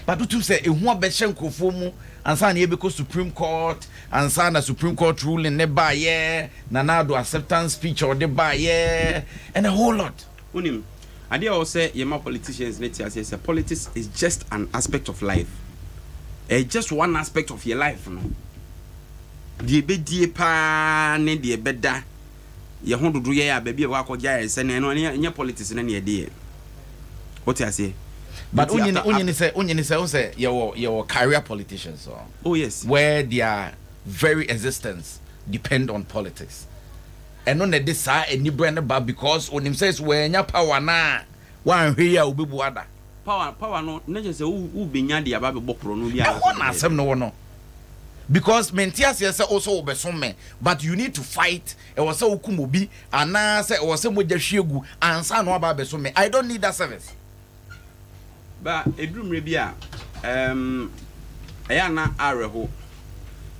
but to say ehu abehye nkofo mu ansa na yebeko Supreme Court ansa na Supreme Court ruling ne ba ye na do acceptance speech or de ba ye and a whole lot unim ade o say yema politicians net say politics is just an aspect of life. Just one aspect of your life, no. The be pa ne the beda. Ye ho dodo ye ya baby wa ko ja ese ne no nya politics na ne de. What I say? But only say your career politicians or oh yes, where their very existence depend on politics. And on the side any brand ba because when him says we nya power na wan hwe ya obebu ada. Power no na je say u benya de aba be bokro no bia na asem no no because mentias yes also obesom but you need to fight e was say ukumobi ana say e was say moja hwegu ansa no aba besom I don't need that service ba edrumre bia eya na areho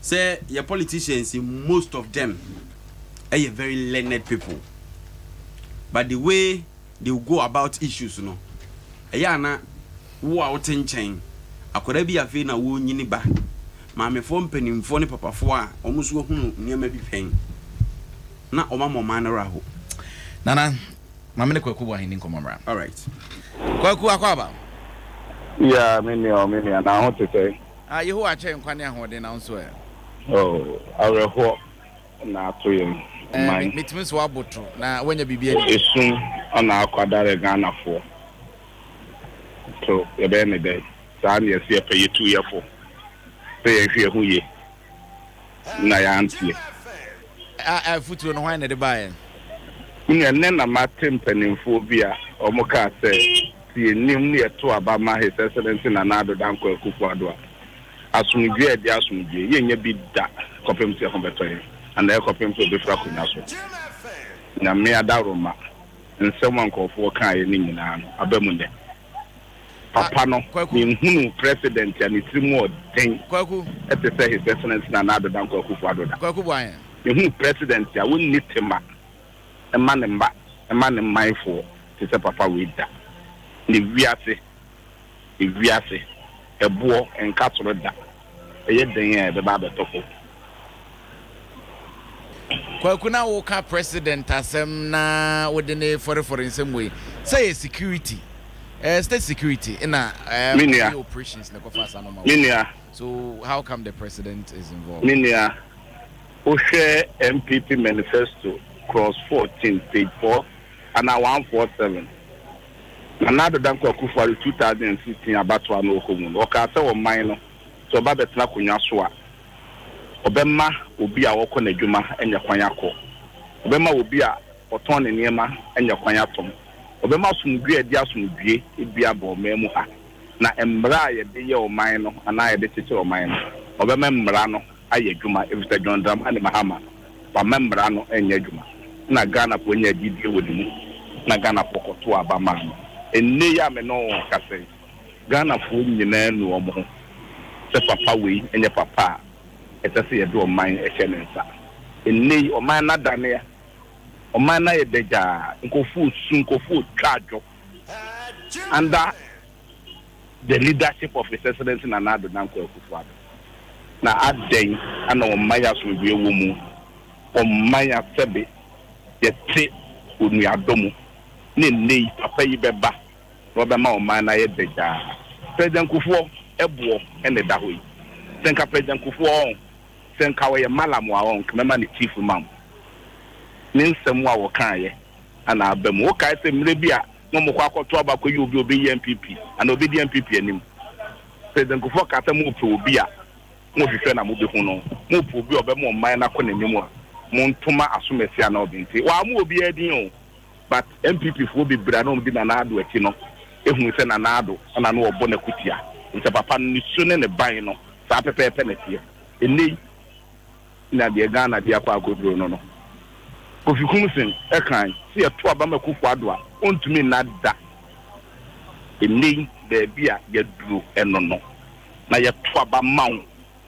say your politicians most of them are very learned people but the way they go about issues no Ayana wo a wotenchen akoda bi afi na wo nyini ba maamefo mpanimfo ne papafo a omuso hunu niam bi pen na omamoma na raho nana maame ne kwaku wa hinin komamra all right kwaku akwaba yeah me na ho tete yeho a che nkwane ahode na nso e oh areho na atoyem mitimi so aboto na wanya bibia ni esun ana akwadare Ghana fo so e be me dey san ye se pe yetu ye fo pe ye hwe hu ye na ya antie futu no hwan na de bae nne na matem panimfo bia omoka se tie nim ne to aba ma his excellency na Nado Danko Akufo-Addo asumdwe e dia asumdwe ye nya bi da kopem tie kombeto and e kopem so be fra kunya so na me adaroma nsem ankofo kan ye ni nyina no abamunde papa no ni hunu president ya ni trimu den kwaku ete say his excellency na Nado Danko Akufo-Addo kwaku bwan ni hunu president ya wonni tema ema ne mindful te sɛ papa wei da ne wiase ɛboɔ nkatoro da ɛyɛ den a ɛbɛba abɛtɔfo kwakuna wo ka president asem na wode ne for nsem we say security state security in operations na kofa minia so how come the president is involved minia o share MPP manifesto cross 14 page 4 and 147 another than Kufuor 2016 abatwa no komun o ka se wo man no so ba betna konwa so a obema obi a wokọ na adwuma enya kwan akọ obema obi a oton ne niema enya kwan atom obema sumdue edi asumdue ebi abo memu ha na emmra ye de ye oman no ana ye de tete oman no obema mmra no aye adwuma evita John Dram ane Mahama ba mmra no enya adwuma na Ghana ko nya didie wodimu na Ghana pokoto abama no enne ya me no kase Ghana fo nyina nu omo se papa we enya papa etase ye do man echelensa enne o man na dane ya o man na ye deja nkofu twajo under the leadership of his excellency na Adom Kufuor na aden ana o man ya so wie wo mu o man ya sebe ye te onu adomu ne nei papa yi beba no be ma o man na ye deja president Kufuor ebo ene da hoyi senka president Kufuor senka we malam wa on kemema ni chief mam ninsem wa wo kan ye ana abamu wo kai se mre bia no mo kwa akoto abako yi obi MPP ana obi di MPP anim president Kufuor ka se mo pro obi a mo hwehwe na mo be hu no mo pro obi obe mo man na kọ n'anim a mo ntoma asomesi ana obi nti wa mo obi adin o but MPP fo bi bra no mo di na Adom akyi no ehun se na Adom ana no obo na kutia nti papa no su ne ban no sa pepepe na tie eni na de Ghana de akwa akodro no Kofi Kumsin e kan si eto abama Kufuor ado a ontumi na da eni de bia ye duro eno no na ye to abama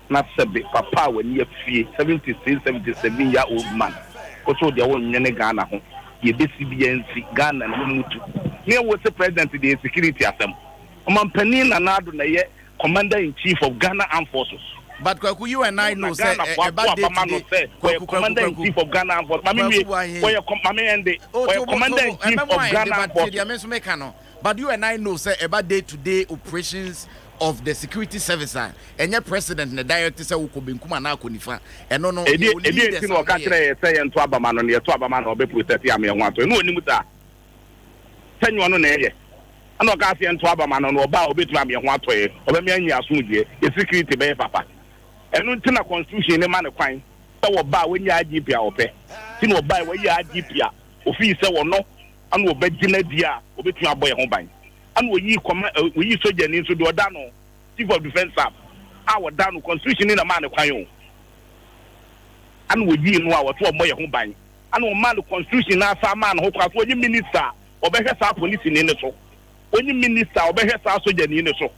na sebe papa wani ye fie 77 year old man koso de won nyene Ghana ho ye besi bia nsi Ghana na mutu ne wo se president the security asem omampani na Adom na ye commander in chief of Ghana Armed Forces. But Kwaku, you and I know say about commander in chief of Ghana Armed Forces. Commander in chief of Ghana Armed Forces. But you and I know say about day-to-day operations of the security service and your president and the director say we could be kuma na konifa and no edi no ka kire say ento abama no ne to abama no be protect am ye ho ato no onimu ta tanyo no na ye ana o ka se ento abama no oba obetu am ye ho ato ye obemi anyi asomdue e security be papa enu ntina constitution ne ma ne kwan se wo ba we nya IGP a ope ti no ba we ya IGP a ofi se wo no ana obegina dia obetu aboye ho ban and we soldier ni so do dano chief of defense staff our dano constitution in a man kwan and we yi no our to moye ho ban and o man constitution na sa man ho kwa so only minister obehwe sa police ni ne so only minister obehwe sa soldier ni ne so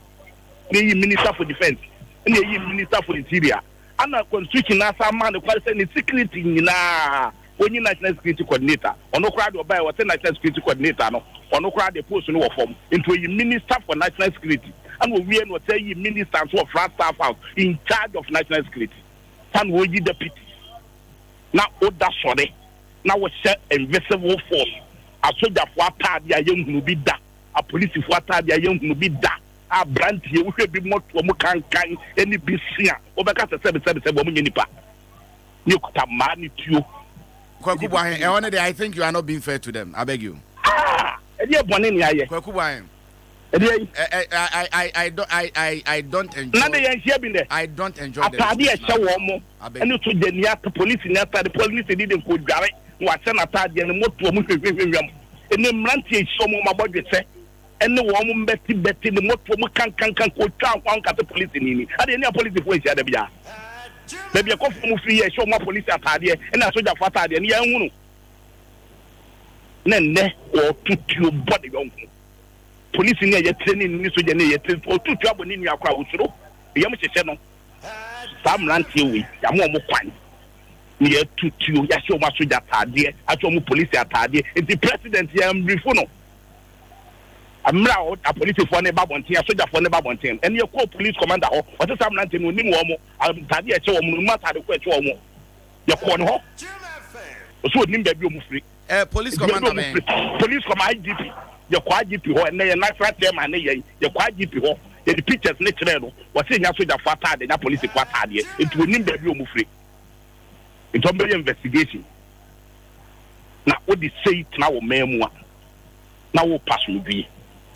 ni minister for defense ni minister for interior and constitution na sa man kwa say ni security ni na only national security coordinator ono kwa do buy what national security coordinator no ono kwa the post no form into a minister for national security and we no say minister for France staff house in charge of national security and we deputy na oda sore na we share invisible force a soldier for atade a yehunu bi da a police for atade a yehunu bi da a brand ye we bi moto mo kan any bisia obeka se mo nyinipa ni kuta ma ni tuo I think you are not being fair to them. I beg you. I don't enjoy. I don't enjoy the police didn't go direct. What an attack and motor and the Mranti show my body say and the woman Betty the motor can go down the police in it. I didn't police the maybe a coffee free show more police at Tadia and I saw that for Tadia and young Nene or to body police in your training in for 2 trouble in your crowd. So, the young channel some ranty we are more fine near to Yasho Masu that Tadia, I told police at Tadia, and the president Yam Rifuno. amra a police for ne babontin a soldier for ne babontin and you call police commander ho what is am nantin no nim wo mo tade e che wo mo ma tade ko e che wo mo ye ko no ho so nim ba bi o mu free police commander man police commander IGP ye ko IGP ho na ye national chairman ne ye ko IGP ho ye the pictures ne kire no what say nya soldier for tade nya police for tade it will nim ba bi o mu free it will be investigation na what the say it na wo memu a na wo pass no bi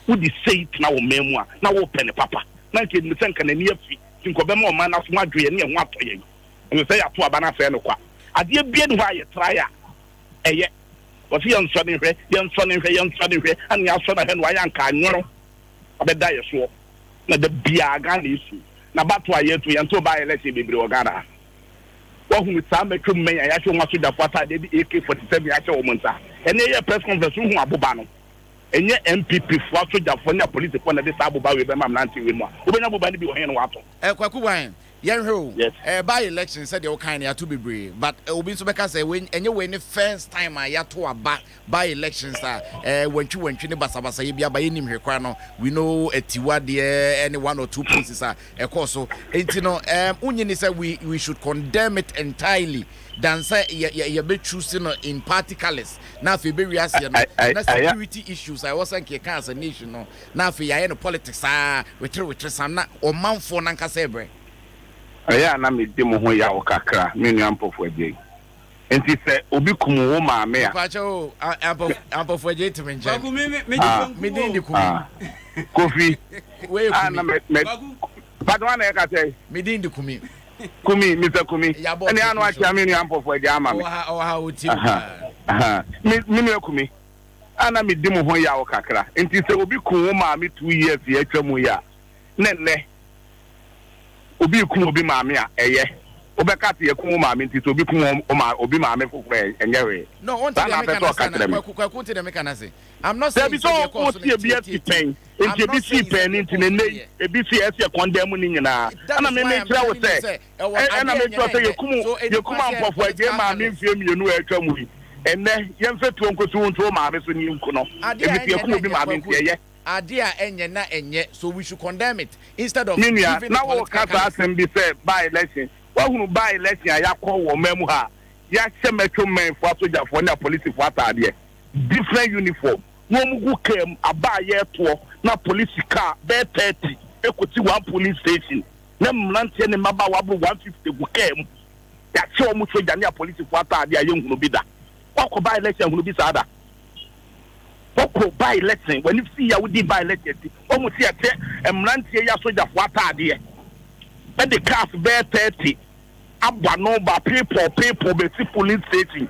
wo di say it na wo memu a na wo pene papa na nke mi senka na ni afi tinko be ma o ma na so adwe ne ho atoye no say ato aba na fe no kwa ade bia ni ho aye try a eye wo fi yan so ne hwe an ya so na he no ayan ka nworo obeda ye so na da bia ga na isu na bato aye to yan to ba ye lese bebre o gara wo hu sa metwum men ya hwe nwa so da fata de AK47 ya hwe wo monta ene ye press conference hu aboba no enye MPP for soldier for na police for na this abuba we be mam nanti we mu obenya abuba ni bi wo hen no wato kwaku wan yen hwe by election said you kind ya to be brave but obi so beka say when enye we ni first time ya to aba by elections wantwi ni basabasa ye bia ba yenim hwekwa no we know etiwa de any one or two places course so entino unyi ni say we should condemn it entirely than say you be choosing in party colors na fe be wiase no na security issues I was saying as a nation no na fe ya no politics we sam na o manfo na nka say bre aya na me demo ho ya o kakra me nu ampofo agye enti se obi kum wo ma me a pacho ampofo agye timi nje me din di kum kofi we na me padwa na e ka say me din di kumi Mr. Kumi ene anu akia me nu ampofo agye ama me ha oti me nu Kumi ana me demo ho ya o kakra enti se obi kum wo ma me 2 years ya twam ya nenne obi kum obi maame a eye obeka te kum maame nti obi kum obi maame fukwe enyewe no on te me kana kwaku te me kana say I'm not saying so ko tie bi pen nti bi si pen nti ne nei ebi si ese condemn ni nyina ana me kira wo say ana me kira say yekum ampofo agye maame mfie mienu atwa mu yi enne yemfetu onkosu wonto maame so ni nku no ebi yekum obi maame nti eye Adia enye na enye, so we should condemn it instead of giving now what can be said by election. What who by election ya call wo memu ha ya chemetwo men for soldier for na police for atade different uniform wo mugu kem aba ye to na police car be 30 ekoti one police station na mlante ne maba wabro 150 gu kem ya che wo mu soldier na police for atade ya nhunu bi da kwa by election hunu bi sada Boko by election when you see ya would by election almost here mrantie ya soldier for atade and the cars bear 30 abwa no ba people be see police station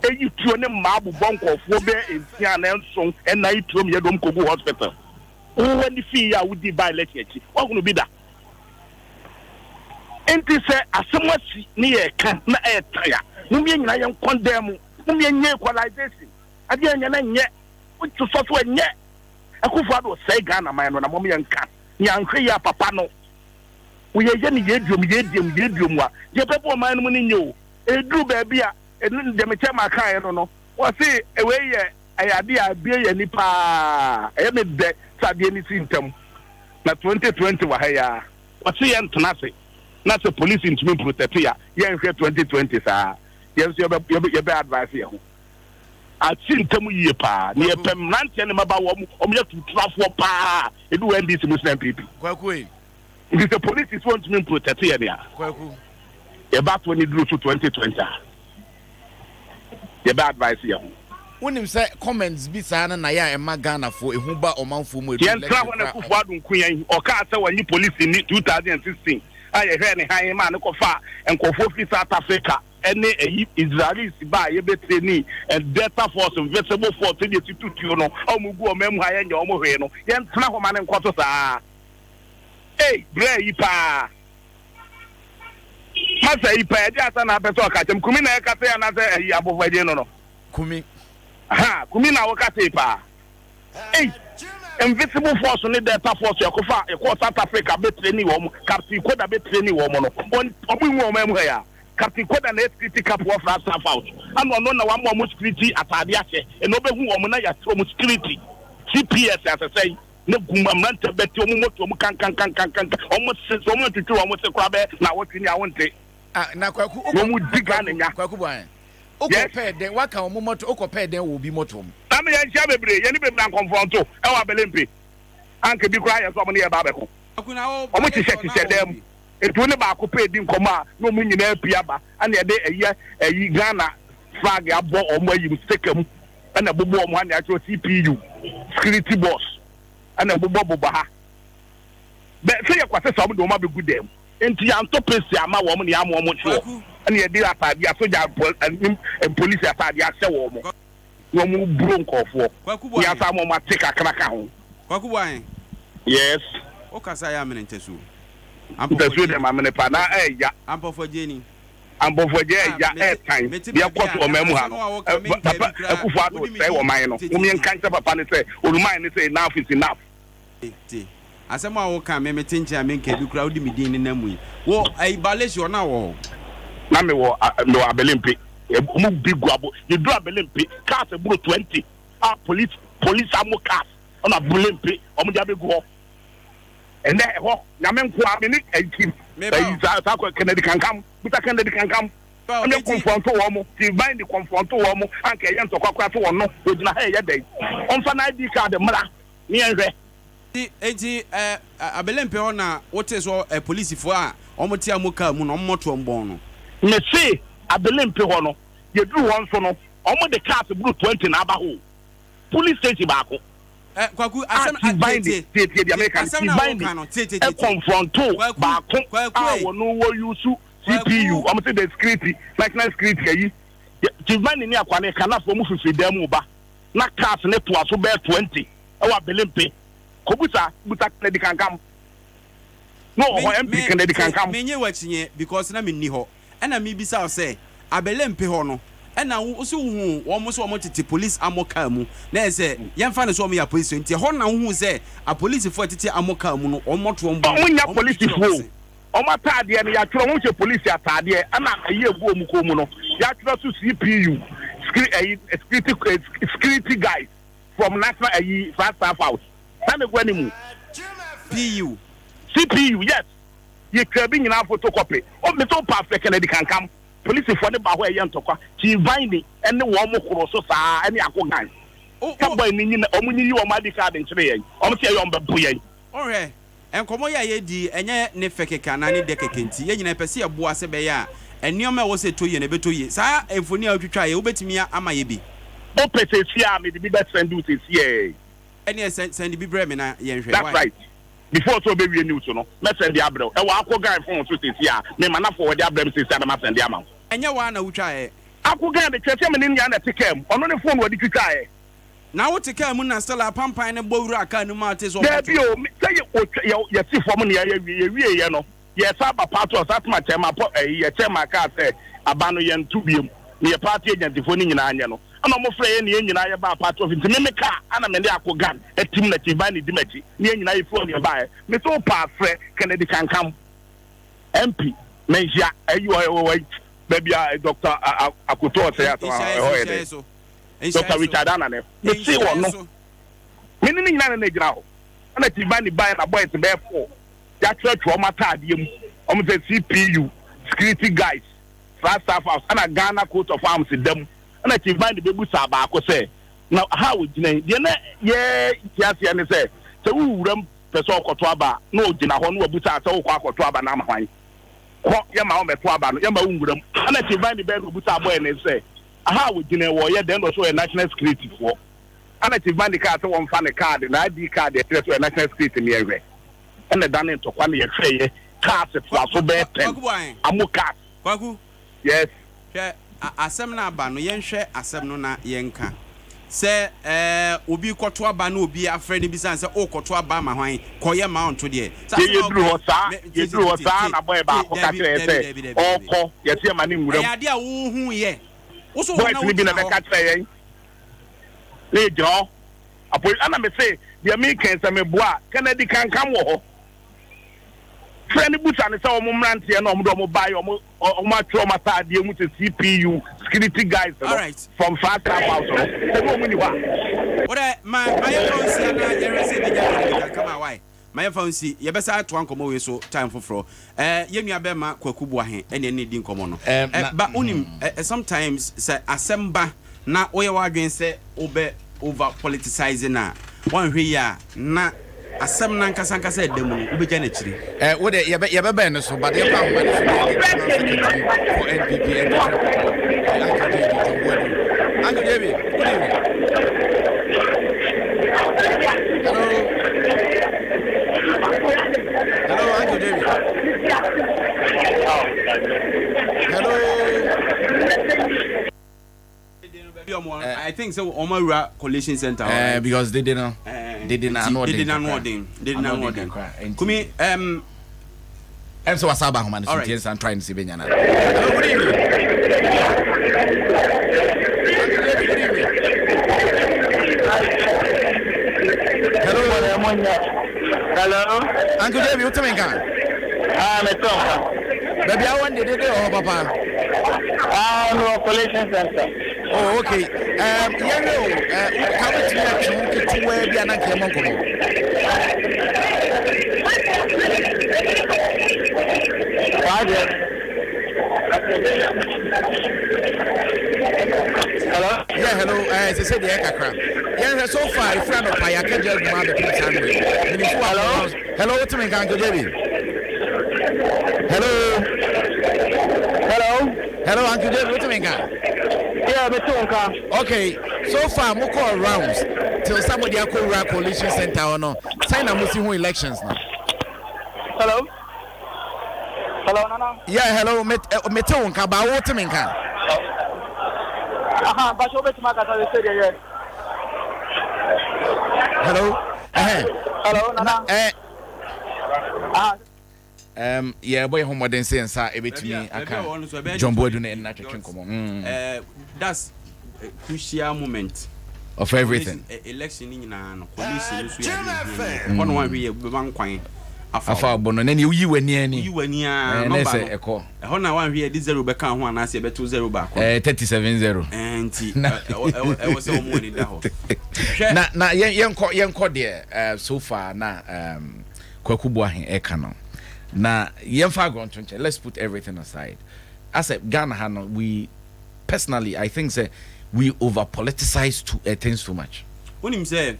e you tuo ne mabu bonko fo be entia na enso and na itrom ye dom kogu hospital when you see ya would by election what gonna be that enti say asemwasi ne ye kan na e taya no me nyina ye condemn no me nye equalization ade anya na nye to so so nye akufado say Ghana man no na mom yanka nyanhwe ya papa no we ye ne yedum wa ye pepo man no ni nyo edu ba bia enu de me chema kan no wo se ewe ye ayade a bia ye nipa e me de sadie ni sintam na 2020 wa ha ya wo se ye ntena se na se police ntumi protect ya ye nhwe 2020 sa ye be advice ye ho atintam yie pa ne pem nante ne maba wo ya tutrafo pa edu NDC Muslim people kwaku if the police is want to protect here there kwaku ye ba to ni duro to 2020 ye ba advice ye wonim say comments bi sa na ya e magana fo ehu ba omanfo mu edu ye ntra ho na kufu adu nkuyan o ka say wani police ni 2016 aye hwe ne han ma ne kofa enkofo fi South Africa any Israelis ba ye betreni and Delta Force Invisible Force dey tutu no omugu omemu ha ye nya omo hwe no ye ntena ho ma ne nkoto saa bre yi pa masa yi pa dia asa na peso ka tem kumi na e ka se na se abofade no kumi kumi na wo ka se pa Invisible Force ni Delta Force yakofa e ko South Africa betreni wo mo Captain Koda betreni wo mo no omu omemu ha ya Captain Koda na security cap of staff out. And no na one more security atade ache. E no be hu o mo na ya throw mo security. CPS as I say no gumamanta beti omumoto kan almost to almost a crab now what in I want it na kwaku omu diga nya kwaku bwan okopɛ den waka omumoto okopɛ den wo bi motom na me yan sha bebre ye ni be na confronto e wa belempe anke bi kra ye so mo ne ye ba be ko akuna o mo ti se dem etu ne ba ko pe di nkoma no mu nyina apia ba ana ye de eyi Ghana flag abo omo ayi mistake ana bobo omo ana acho CPU security boss ana bobo ha be se ye kwase so mo do ma be good dem enti ya ntopesi ama wo mo ne am wo mo cho ana ye di atade asoja police atade ahye wo mo no mu bro nkofo ya sa mo ma take akraka ho kwaku bwan yes o kasa ya mene ntesu ntesu de ma mene pa na ya ampofo jeni ya time ya kwato o memu ha no papa akufu ado say wo man no wo mi nkancha papa ne say oruman ne say enough is enough asema wo kan me metinche amenka bi kura odi midin ne namu yi wo ai balesi na wo na me wo no abelempe mu big guabo you do abelempe cars e bro 20 police amo cars on abelempe omo dia begu ho ene ho na me nko a me ni akim za ko Kennedy kankam buta Kennedy kankam me confront wo mo ti bind the confront wo mo anka ye ntokwa to wo no ogina ha ye dai on fa na ID card mra ni enhwe enti abelempe ho na wote so police fo a omotia amoka mu no moto mbon no me see abelempe ho no ye duru won so no omo de cars buru 20 na aba ho police station ba ko kwaku asem bind the American bind confronto ba ko wo no wo use CPU omo say the security national security yi ti bind ni akwane kana fo mu fifidam ba na cars ne to aso be 20 e wa abelempe buta Kennedy kankam no ho MP Kennedy kankam menye wachinye because na menni ho na mi bisa o say abelempe ho no na wo so hu wo mo so wo tete police amoka mu na say yemfa ne so wo ya police nti ho na hu say a police fo tete amoka mu no o moto mbo omunya police fo o matade ne ya tworo wo che police atade ana aye egu omu ko mu no ya tworo so CPU security guys from national fast staff house na me gwani mu PU CPU yes ye krabi nyina photocopy o me to perfect Kennedy kankam police for the ba ho ye ntokwa ti vine ene wo mo koro so saa ene akogan ka boy ni nyina o munyi wo ma di card nchire yen o mse ye ombebu yen ore enkomo ya ye di enye ne fekeka na ne dekekenti ye nyina pese ye boa se be ya enioma wo se toye ne betoye saa emfoni a otwitwa ye obetimi ama ye bi o pese sia me di be send you se sia any send bi bre me na ye nhwe that's right before so be we news no me send the abro e wa akogan phone so se sia me mana forward the abro se sia na send the amount enye wa na wutwa e akogan de twese me nya na tikem ono ne phone wadi twitwa e na wo tikem mu na stella pampan ne bowura aka no ma te so there bi o say ye ti form ne ye wie ye no ye saba pato satma tema po ye tema ka say abano ye ntubiem ne ye party agent fo ni nyina anye no ana mo frɛ ye ne nyina ye ba pato of nti me ka ana me de akogan etim na ti ba ne dimachi ne nyina ye fo ne ba me so pa frɛ Kennedy kankam MP menjia ayi baby Dr. Akuto say Dr. Richard Anane me see one no me ni nyina na gira ho ana ti ba ni ba na boy te be fo ya church o matade mu o mo say CPU security guys fast staff house ana Ghana coat of arms dem ana ti ba ni be busa ba ko say na how gina de na ye tiase ne say se wuram pese okoto aba na o gina ho na o busa se o kwa akoto aba na amahwan ko ye ma o meto aba no ye ma wuram ana ti ba ni be busa boy ne say how gina wo ye den do so national security for ana ti ba ni ka se won fa ne card na ID card e tre so national security ne ye ene dan to kwa ne ye hwe ye card to aso be 10 amuka kwaku yes asem na aba no yenhwe asem no na yenka se obi kwoto aba na obi afre ne bisan se o kwoto aba ma hwan koye ma onto de ye duru ho sa na boy ba ko ka kire se okọ ye se ma ni muram ya de a wo hu ye wo so na wo bi na be ka kire ye le jo apo ana me se the American se me boa Kennedy kankam wo ho friend buta ne se o mo mrantie na o mo do mo buy o mo atro matade mu te CPU security guys right. from fast house so mo ni wa What my fancy na you come on why my fancy you be say to ankomo we so time for yenu abema kwakubu ahen ene ne di nkomo no but onim sometimes say asemba na oye wadwen say obe over politicizing na one hwe ya na asem na nkasa edemu ubegya na chiri wo de ye be ben no so but ye pa ho for NPP Uncle David, good evening. Hello, Uncle David. Hello. I think so. Omara Coalition Center. Because they didn't know. Kumi I'm so asaba ho man so I'm trying to see Benyana. Hello, good evening. Hello. Uncle David, what you mean? Baby, I want to do papa. No Coalition Center. Oh, okay. Come to where we are not Hello? Yeah, hello. As I said, the Ekakra. Yeah, so far, a friend of mine, I can't just mother hello? Hello, what's my Uncle David? Hello? Hello? Hello, Uncle David, what's my guy? Yeah, Betonka. Okay, so far, more call rounds till somebody I call Coalition Center or no. Sign up who elections now. Hello? Hello, Nana? Yeah, hello, Metonka, but what's my guy? But you bet my cat. Hello? Hello, Nana? Yeah, boy, home modern sense, a bit to me. I can't. John Boyd and Natural Common. That's a crucial moment of everything. Election in an coalition. One we one coin. Afa bono na you were near you were near a call. A one here, this zero back on one, I say, 2-0 back. 37-0. And I was so money that. Now, young call there so far now. Kwakubwa ekano. Now, young fagon to let's put everything aside. As a Ghana, we personally, I think, say we over politicize things too much. When him say,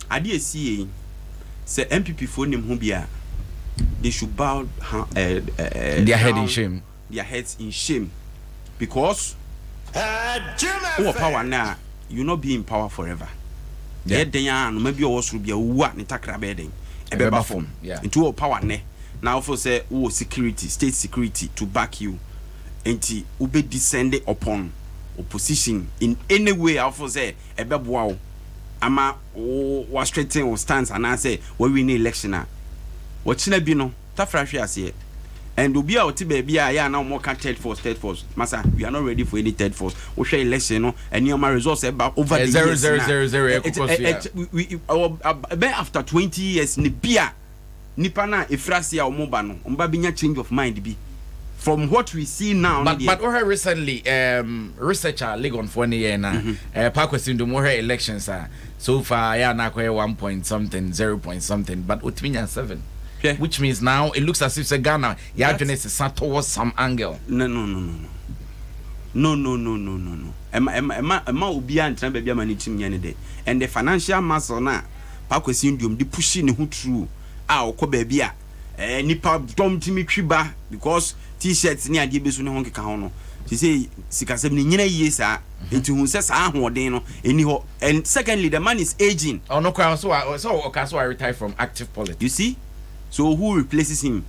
I did see say MPP for him who be they should bow their head in shame. Their heads in shame. Because who power now, you not be in power forever. Yeah, then maybe also be a what in takra bedding. A better form. Yeah. Into power ne. Now for say security, state security to back you. And will be descended upon opposition in any way. I for say a beb wow. Ama was straighten or stands and I say we win election. What you be no? Ta fresh as here. And will be out to baby. I now more can third force. Massa, we are not ready for any third force. We share election, no, and your results about over the 0-0-0-0. After 20 years, Nibia, Nipana, Efrasia or Mobano, Umbabinya change of mind be. From what we see now, but recently, researcher Legon for any year now, Parkwestin do more elections so far. Yeah, now 1 point something, 0 point something, but Utminya 7. Yeah. Which means now it looks as if the Ghana is towards some angle. No. Emma will be an baby managing yanide. And the financial muscle now, Parkwestin the pushing who true. Our Kobebia, Nipa Tom Timmy Triba, because T-shirts near Gibis on Honky Kahono. She say, Sikasem years are into who says, anyhow. And secondly, the man is aging. Oh, no, so I retired from active politics. You see? So who replaces him?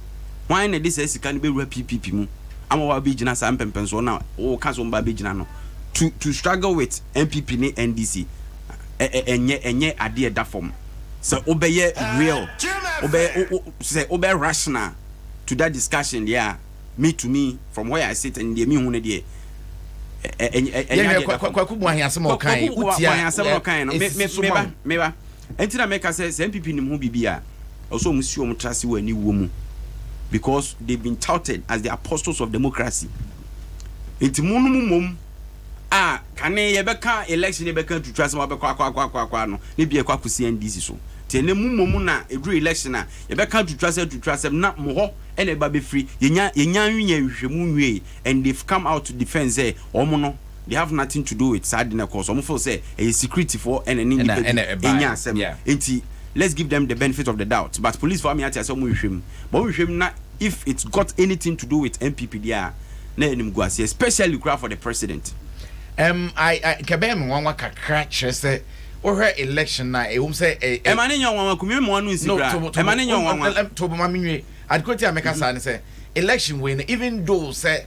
Why not this is can be PPP? I'm a big Jana Sam Pempenso now, or Castle Babijano to struggle with MPP NDC and yet idea that form. So obey real, obey rational to that discussion. Yeah, me to me from where I sit and the me who need because they've been touted as the apostles of democracy. It's kane yebeka election yebeka to trust ma bekwa no ne bia kwa kusi NDC so te ne mumomu na edru election na yebeka to trust na mo ho ene ba be free yenya nwinya nhwehwemu nwie and they've come out to defend say omo no they have nothing to do with sad na cause omo feel say a security for and enya sem enti let's give them the benefit of the doubt but police for me at say omo hwehwem but hwehwem na if it's got anything to do with MPP there na enim go ase especially cry for the president. I kabem wanwa kakra chese or her election na say emanenyo wanwa kumi mo anu nsibra emanenyo wanwa to bo maminwe adikoti ameka sa ne say election win even though say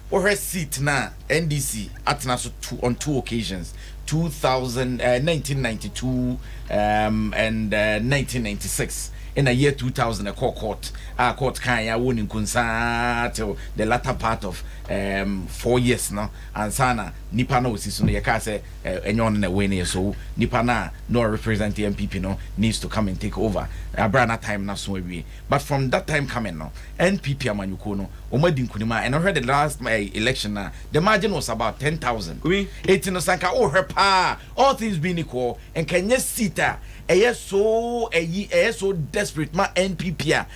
or her seat na NDC atna so on two occasions 1992 and 1996 in a year 2000 a court can ya won in kunsa till the latter part of 4 years now and sana nipa na osiso no yeka say enyon na win so nipa na no represent the MPP no needs to come and take over abrana time na so we but from that time coming no NPP amanyuko no omadi nkunima and I heard the last election na the margin was about 10,000 it no sanka her pa all things being equal and kenya sita so desperate ma NPP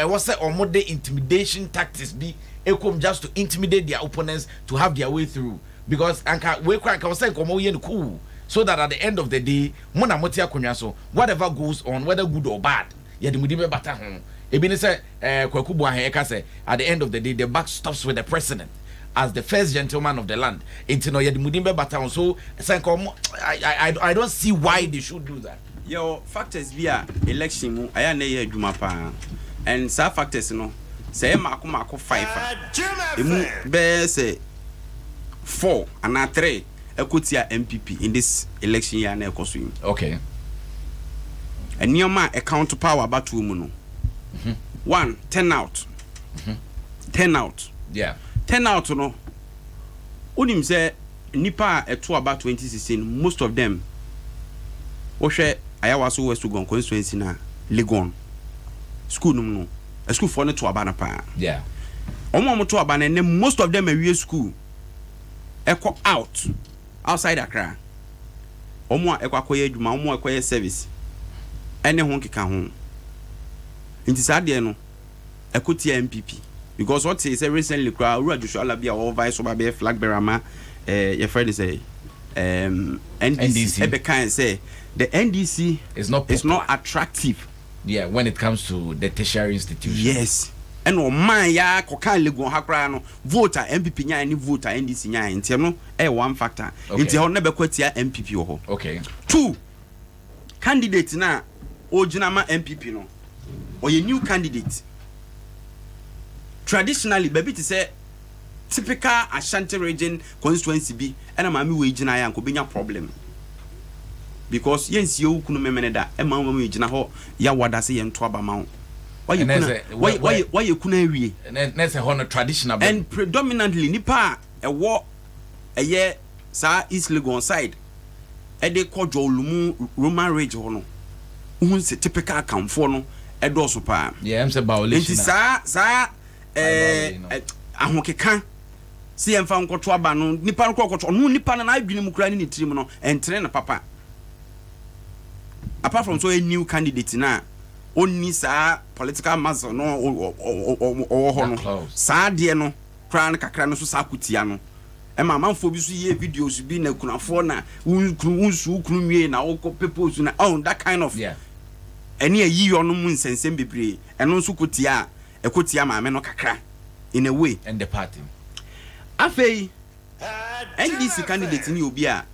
was say omode intimidation tactics be ekom just to intimidate their opponents to have their way through because anka we crank was say komo ye cool so that at the end of the day mona motia konwa so whatever goes on whether good or bad ye de mudibe bata ho ebi ne say kwakubu aheka say at the end of the day the buck stops with the president as the first gentleman of the land it's no ye de mudibe bata so say I don't see why they should do that. Your factors via election mu aya na ye adwuma pa and sa factors no say mako 5 emu be say 4 and 3 ekotia MPP in this election year na ekoso yim okay and nioma account power about mu no 1 turn out yeah 10 out no onim say nipa eto about 2016 most of them ohwe Ayawaso Wuogon constituency na Legon school no a school for to abana pa yeah omo to abana and most of them awie school eko outside Accra omo eko akoye adwuma omo akoye service ene ho keka ho nti sade no eko tia MPP because what is recently Ura Joshua Labia or vice over be flag bearer ma your friend say NDC ebe kan say the NDC is not attractive when it comes to the tertiary institution. Yes and o man ya kokan Legon hakra no voter MPP nya ni voter NDC nya nti no one factor nti ho na be kwatia MPP ho. Okay 2 candidate na ogina ma MPP no or a new candidate traditionally baby to say typical Ashanti region constituency bi and mami we gina ya nko benya problem because yensi yo kunu memene da e ma we gina ho ya wada se ye nto aba ma why you kuna awie na say ho traditional and predominantly nipa e wo eye sa East Legon side e de kojo olumu Roman Ridge ho no uhun se typical camfo no e do so pa am say violation sa ahokeka si emfa nkoto aba no nipa nkoto no nipa na adwene mu kura ni tirim no entre na papa apart from so a new candidate na onni sa political muscle no ho no sa de no kura na kakra no so sa kutia no e ma manfo bi so ye videos bi na kunafo na unsu kunwie na wo purpose na that kind of eni ayi yo no mu nsensem bebre eno so kutia ekotia ma me no kakra in a way and the party afei NDC candidate ni obi a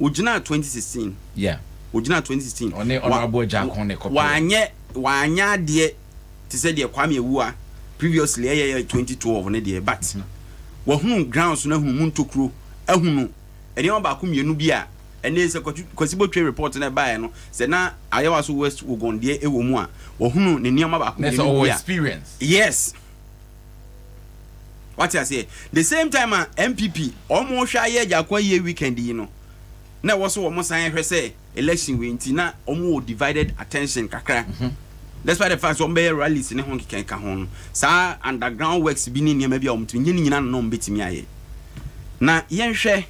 ojina 2016 ojina 2016 honorable Jackson ne kopia wanya de ti se de Kwame Ewua previously 2012 ne de but wo hunu grounds na hunu muntokuro ahunu ene ba ko mienu bi a ene se kwasibo twe report na bae no se na Ayawaso Wuogon de ewo mu a wo hunu ne niam ba ko mienu bi a experience yes what I say the same time MPP almost hwa ye Jakwa ye weekend yi no na wo so wo mo san hwe say election we nti na omo divided attention kakra despite the fact so be rallies ne hon keka ho sa underground works bi ni niam bia omtumi nyina no mbetimi aye na yenhwe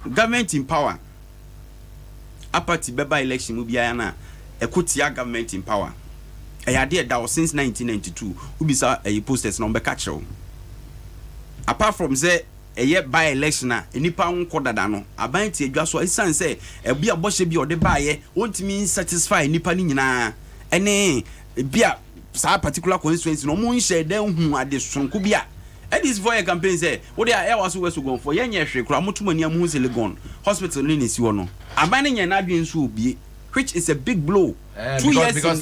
government in power apart beba election mu bia na ekotia government in power eyade da since 1992 ubisa posters no be catch apart from say by election a enipa nko dada no aban ti adwa so isan say bia bohye bia ode baaye wontimi satisfy enipa ni nyina ene bia sa particular constituency no mo nhye da hu ade sonko bia this for a campaign say what they are was Wuogon for yenye hwe kura mutumani amu se Legon hospital ni nsi wo no aban nya na adwen so obie which is a big blow 2 years because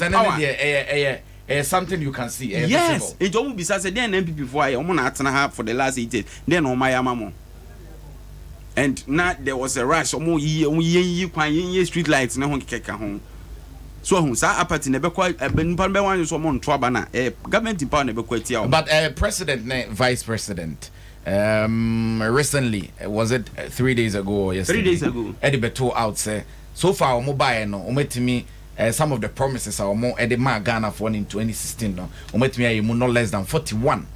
something you can see yes it don't be say then MPP for I omo na atena ha for the last 8 years then o maya mamo and now there was a rush omo yi kwan yi street lights na ho keka ho so who sa apart in ebekwa benpa be wan so mo nto aba na government power na ebekwa tia but president vice president recently was it 3 days ago or yesterday 3 days ago edibeto out say so far mobile no ometimi some of the promises are more at the Ghana for in 2016 no ometimi no less than 41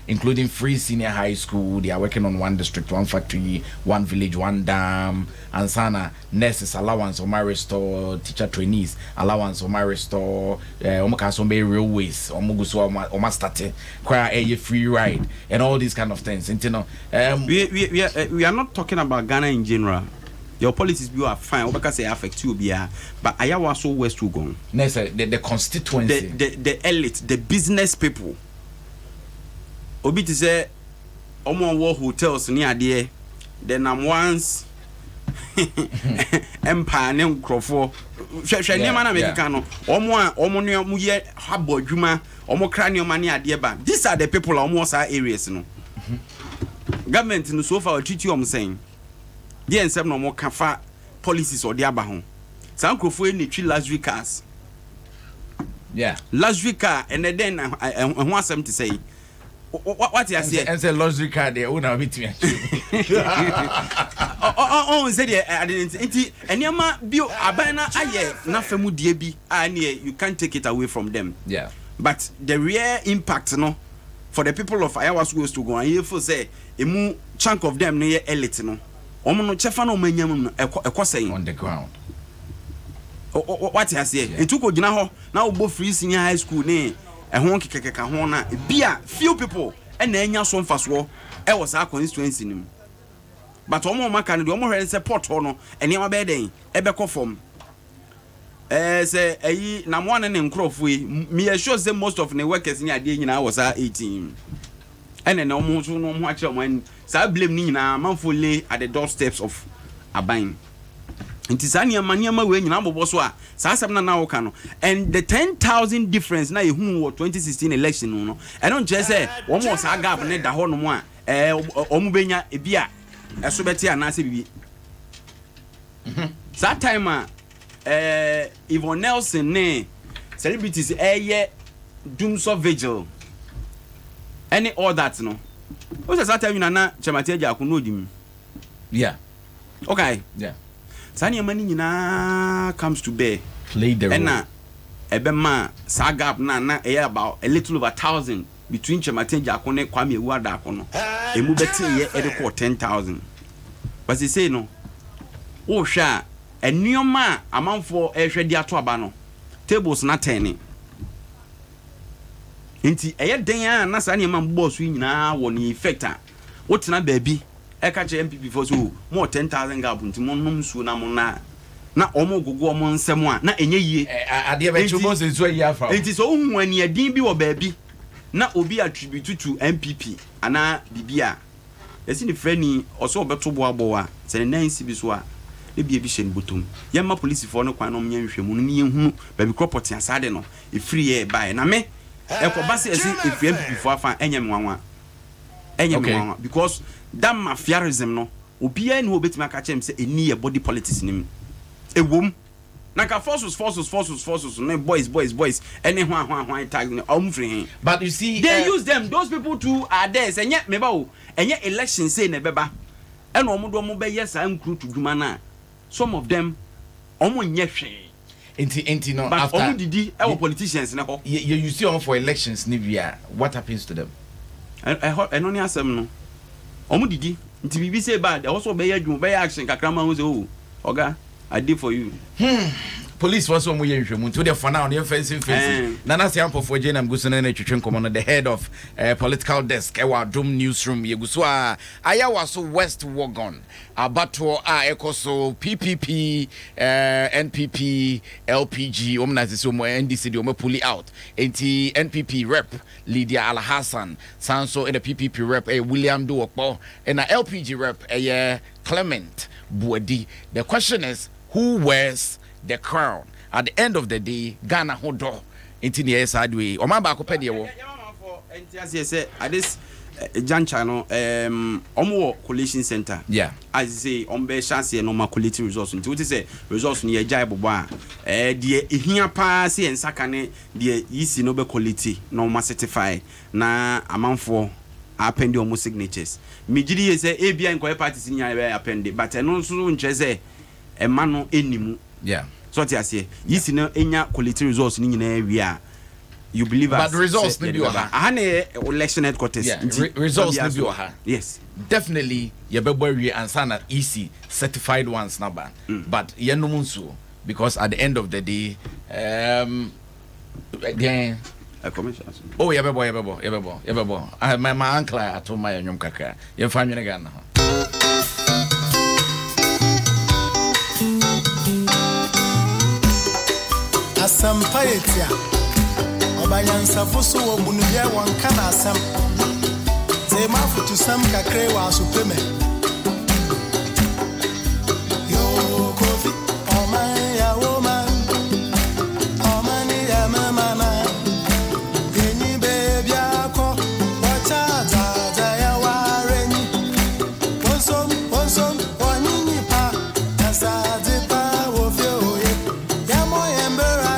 including free senior high school. They are working on 1 district, 1 factory, 1 village, 1 dam, and sana nurses allowance or my restore, teacher trainees allowance or my restore, omokasombe railways, omoguso or mastate, choir a free ride, and all these kind of things. And you know, we are not talking about Ghana in general. Your policies are fine, because they affect you, but Ayawaso West Wuogon. The constituency, the elite, the business people. Obi to say, Omo war hotels near there. Then I'm once Empire name Crawford. Shania Americano. Omo muye habo juma. Omo cranium money at the these are the people almost our areas, no. Government in so far treat you. I'm saying. There and some no more kafa policies or the abahon. Some Crawford need 3 luxury cars. Yeah, luxury car, and then I want them to say. What you say? And say luxury car there, who now meet me. Oh, say there. I didn't. And yama bio abana aye na femu diebi. You can't take it away from them. Yeah. But the real impact, no, for the people of Ayawaso West Wuogon, and you say a chunk of them near elite, no. Omo no chefa no manyam no saying on the ground. What you say? It took ogina ho na obo free senior high school ne. Keka ho na bia few people and enya so mfaso was our constituency nim but omo maka no de omo hwe support ho no ene ma be den ebekọ form say ayi na mo ne nkrofo yi me sure say most of the workers ni ade nyina was 18 ene na omo so no mo a kire mo sa blame ni nyina manfo lay at the doorsteps of Aban. Inti sani amaniama we nyina bobo so a sasem na wo ka no and the 10,000 difference na ehun wo 2016 election no e don't just say wo mo sa gap ne da ho no mo a omu benya e bia eso beti anase bibi that time Yvonne Nelson ne celebrities eye doomsday vigil any all that no o say that time na chamati aja ko no dim yeah okay yeah Sani mani nyina comes to bear. Play the role. And ebema sagap na about a little over 1,000 between Chematenja Akone Kwame Wada Akono. Emu beti ye edeko 10,000. But they say no. Oh sha, a new man amount for ehwedi ato aba no. Tables na 10. Inti eye den na sani man boss wi nyina wo ni effector. Wotina baby Ekache MPP for so more 10,000 gap nti monnom su na mona na omo gogo omo nsem a na enye yie ade be chubo se so yi afa enti so hu ani adin bi wo baabi na obi attribute to MPP ana bibia esi ni freni oso obeto boabo a se nan si bi so a e bi hye botom yemma police for no kwan no mnya nhwemu no ne yehunu baabi property asade no e free e buy na me ekobase esi e free MPP for afa enyem wanwa because that mafiaism no obia ni obetima ka chem say eni ye body politics nim ewom na ka forces no boys any ho tag no free. But you see they use them, those people too are there say nya meba o enye election say na beba e no omo be yes an crew to dwuma na some of them omo nye hwe enti no but after omo didi e wo politicians na ho you see on for elections ni via what happens to them I no ni asem no omo didi nti bibi say bad also be adwuma be action kakra ma ho say oh oga I did for you. Police was on way to the for now, the offensive face. Nana Siampo for Jenam Gusan Chichin Command, the head of political desk, Adom newsroom, Yeguswa, Ayawaso West Wuogon, Abato Ekoso, PPP, NPP, LPG, Omnazisumo, NDC, Omo Puli out, NPP rep, Lydia Al Hassan, Sanso, and the PPP rep, William Duokbo, and the LPG rep, Clement Buedi. The question is, who wears the crown at the end of the day? Ghana hodo into the side way or my back up at this Jan channel Omo collation center. Yeah, I say on be chance no ma collating resource into say resource near jaibo the here pass and sakane the easy no be quality no ma certify na amount for append almost signatures. Mijidi say ABI inquiry parties in your append but no so say a man enimu. Yeah. So what I say, yes, no, enya quality results in area. You believe us? But results need you election headquarters. Yeah. Results need you. Yes. Definitely, you be and sana easy certified ones number. But you no munsu because at the end of the day, again. Oh, yeah, my uncle at home, my young kaka. You find me again. Asampaetia Obayansa foso wo bunuye wonka na asam ze mafutu sam kakre wa supreme yo kofi oman ya woman oman ya mama na yenyi baby akọ wacha za ya wareni wonsom onyinyi pa asade pa wo fe oye ya mo yembera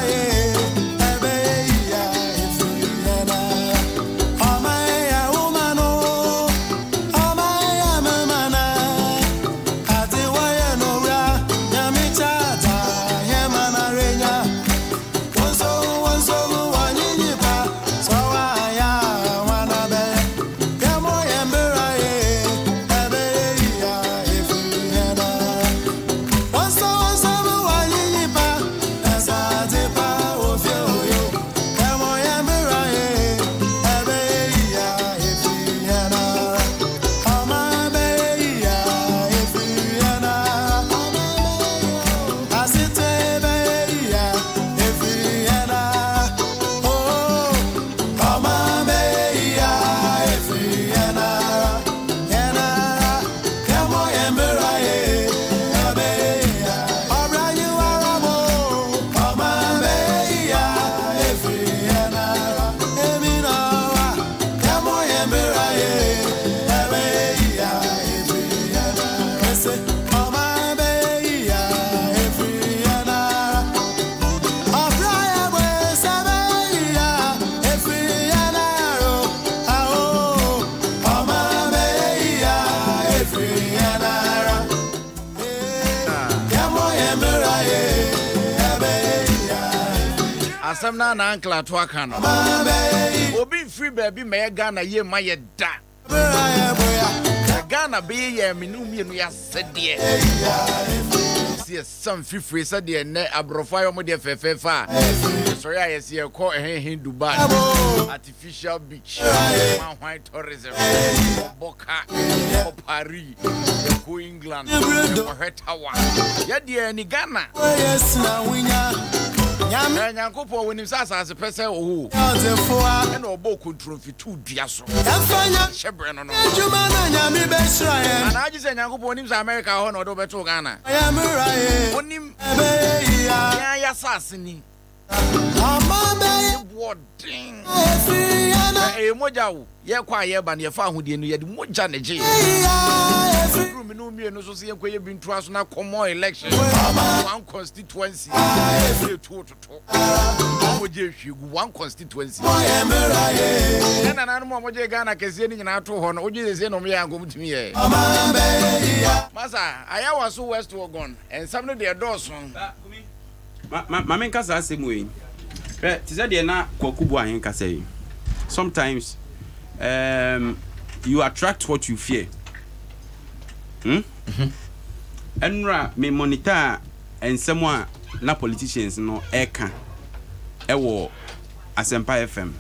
Asam na uncle atwaka no obi free baby me Ghana ye ma ye da Ghana be ye minu mienu ya sede see some free sede ne abrofa yo mo de fefefa sorry I see e call hin Dubai artificial beach white tourism Boca Paris go England Hetawa ye de ni Ghana yes na winya Nyankopo when him sasa as a person who and obo control fi 2 dua so shebre no no and I just say Nyankopo when him America ho no do beto Ghana onim ya sasini boarding moja wo ye kwa ye ba ne fa ahodie no ye de moja ne je room no mi no so se ye koye bintu aso na common election one constituency moja hwigu one constituency na na no moja Ghana kese ni nyina to ho no oje se no me ya ngom timi ye masa Ayawaso West Wuogon and some of their doors Mamen kasa asemu yi. Tiza de na kwakubu ahen kasa yi. Sometimes you attract what you fear. Enra me monitor and someone na politicians no eka ewo Asempa FM.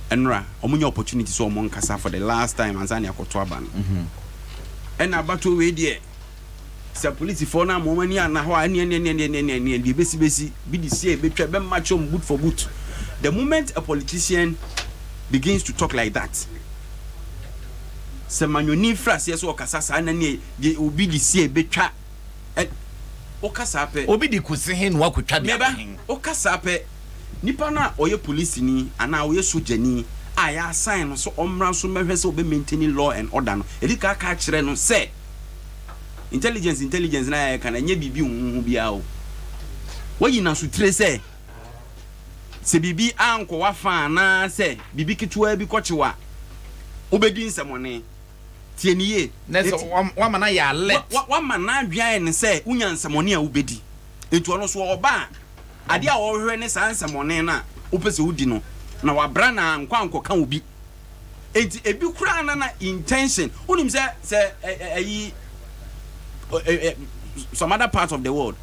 Enra omunye opportunity so omon kasa for the last time Anzania akoto aban. And abato we die se police for na momani ana ho ani the besi bi di see betwa be match on boot for boot. The moment a politician begins to talk like that, se manyoni frase yes o kasa sa na ne obi di see betwa o kasa pe obi di kusi hin wa kwatwa meba o kasa pe nipa na oye police ni ana oye sojani aya sign no so omra so mehwe se obe maintaining law and order no edika ka kire no say intelligence na ya kana nye bibi hu bia o wayi na so tire say se bibi anko wa fa na say bibi kitwa bi kochewa obedi nsamone tieniye na so wa mana ya let wa mana adwan ne say unya nsamone a obedi etu ono so oba ade a wo hwe ne sa nsamone na opese udi no na wa bra na nkwanko kan obi enti ebi kura na intention unim say some other parts of the world.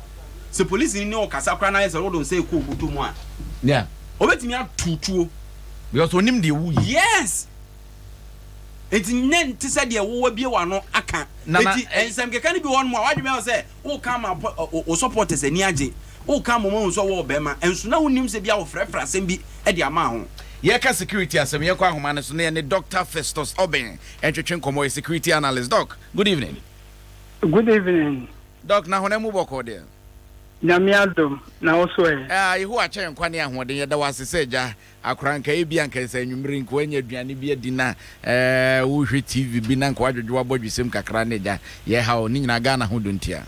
So police in no kasakra na yes don't say ko butu mu a. Yeah. Obetimi atutuo because onim de wu. Yes. Enti nen ti say de wo bie wa no aka. Enti ensem keka ni bi won mu a wadwe say wo come o supporters ani age. Wo come mo so wo be ma. Enso na wonim se bia wo frefra sem bi e de ama ho. Yeka security asem yekwa ahoma ne so ne Dr. Festus Oben entwetwen komo security analyst. Doc, good evening. Good evening. Doc, na hone mu boko de. Nyame Adom na also yehu a chen kwane ahode ye da waseseja akranka e bia nka se nwumri nko anya aduane bia di na wo hwe TV bi na nka wadwodwo abodwisem kakra ne ja ye ha oni nyina ga na ho dontia.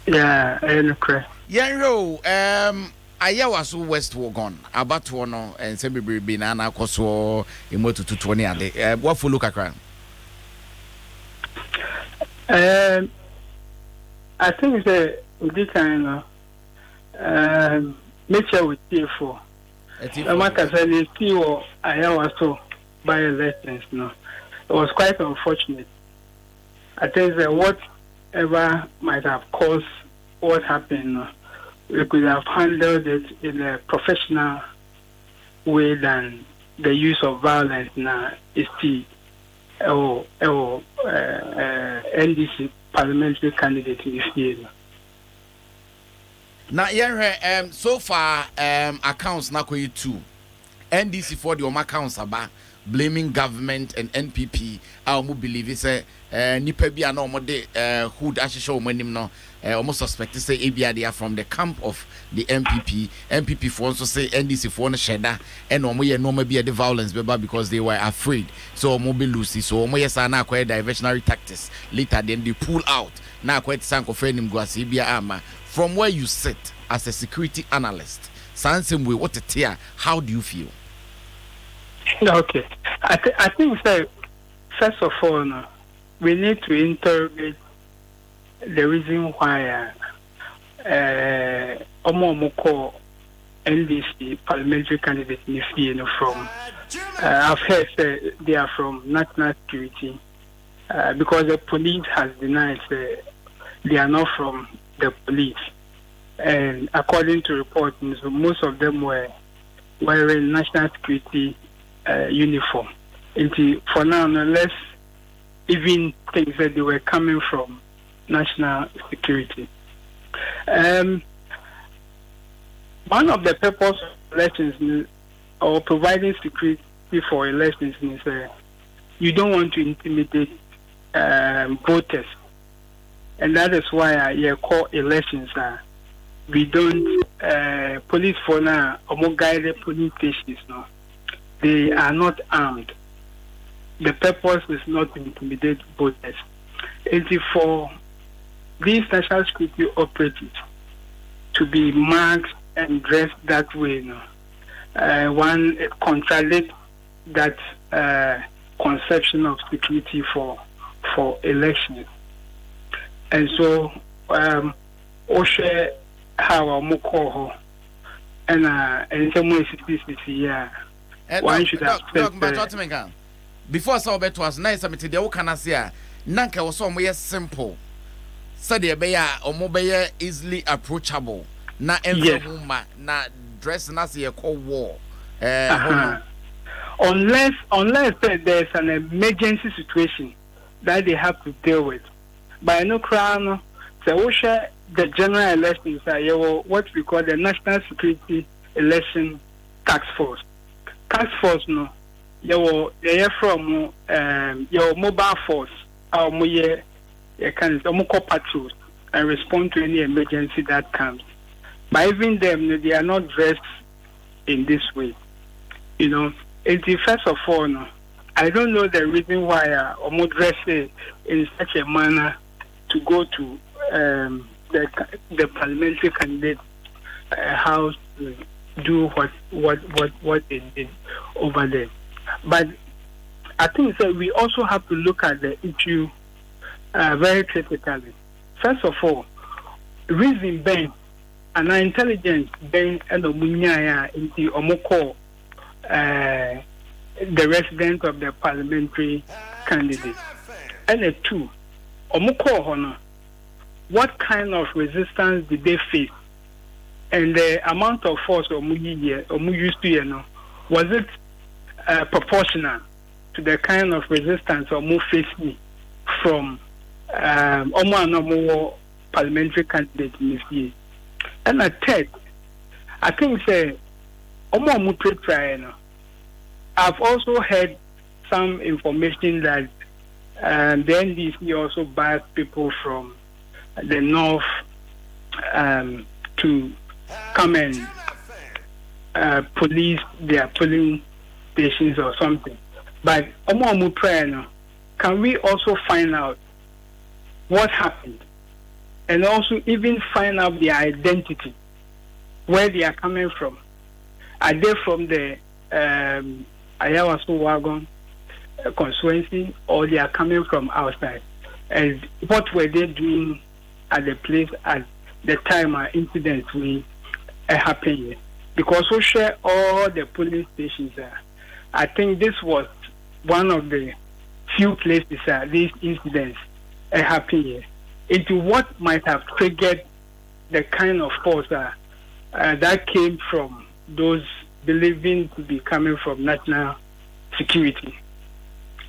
Yeah, enukre. Yenro Ayawaso West Wuogon abato no ense bebrebe na na akoso emotututo ne ade what follow kakra. I think the kind of nature with TFO. Like I said, it's still Ayawaso by elections. No, it was quite unfortunate. I think that whatever might have caused what happened, we could have handled it in a professional way than the use of violence now is still NDC parliamentary candidate in this year. Now, so far, accounts na koyi 2. NDC for the accounts about blaming government and NPP. I believe say nipa bia na omode hood ashisho omanim no almost suspect say ebia they are from the camp of the MPP for also say NDC for no sheda and omo ye no be the violence beba because they were afraid so omo be lucy so omo yes na acquire diversionary tactics later then they pull out na acquire sanko fenim go as ebia ama from where you sit as a security analyst sansem way what it here how do you feel? Okay, I think so. First of all, we need to interrogate the reason why Omomoko NDC parliamentary candidate in from. I've heard they are from national security because the police has denied they are not from the police, and according to reports, most of them were wearing national security uniform. For now, let's even think that they were coming from national security. One of the purpose of elections or providing security for elections is you don't want to intimidate voters, and that is why I call elections. We don't police for now or more guided police stations now. They are not armed. The purpose is not to intimidate voters. It's for these national security operatives to be marked and dressed that way. One contradicts that conception of security for elections. And so, Oshe how Moko and some more here. One should have before so bet was nice amete de wo kana se a nanka wo so mo ye simple said de be ya omo be ye easily approachable na enfa na dress na se ye call war unless there's an emergency situation that they have to deal with. By no crown, so we share the general elections are what we call the National Security Election Task Force. Task Force no, you from your mobile force, our moye, you can patrols and respond to any emergency that comes. But even them, they are not dressed in this way. You know, it's the first of all, no, I don't know the reason why I'm dressed in such a manner to go to the parliamentary candidate house to do what they did over there. But I think that we also have to look at the issue very critically. First of all, reason Ben and our intelligence Ben and Omunyaya in the Omoko, the resident of the parliamentary candidate. And the two, Omoko Honor, what kind of resistance did they face? And the amount of force Omu used to, was it proportional to the kind of resistance Omu faced from Omu Anomo parliamentary candidate in this year? And a third, I think say Omu trial. I've also heard some information that the NDC also buys people from the north to come and police their polling stations or something. But Omu prayer, can we also find out what happened and also even find out their identity, where they are coming from? Are they from the Ayawaso Wuogon constituency, or they are coming from outside? And what were they doing at the place at the time our incidents will happen? Because we share all the police stations there. I think this was one of the few places these incidents happen here. Into what might have triggered the kind of force that came from those believing to be coming from national security.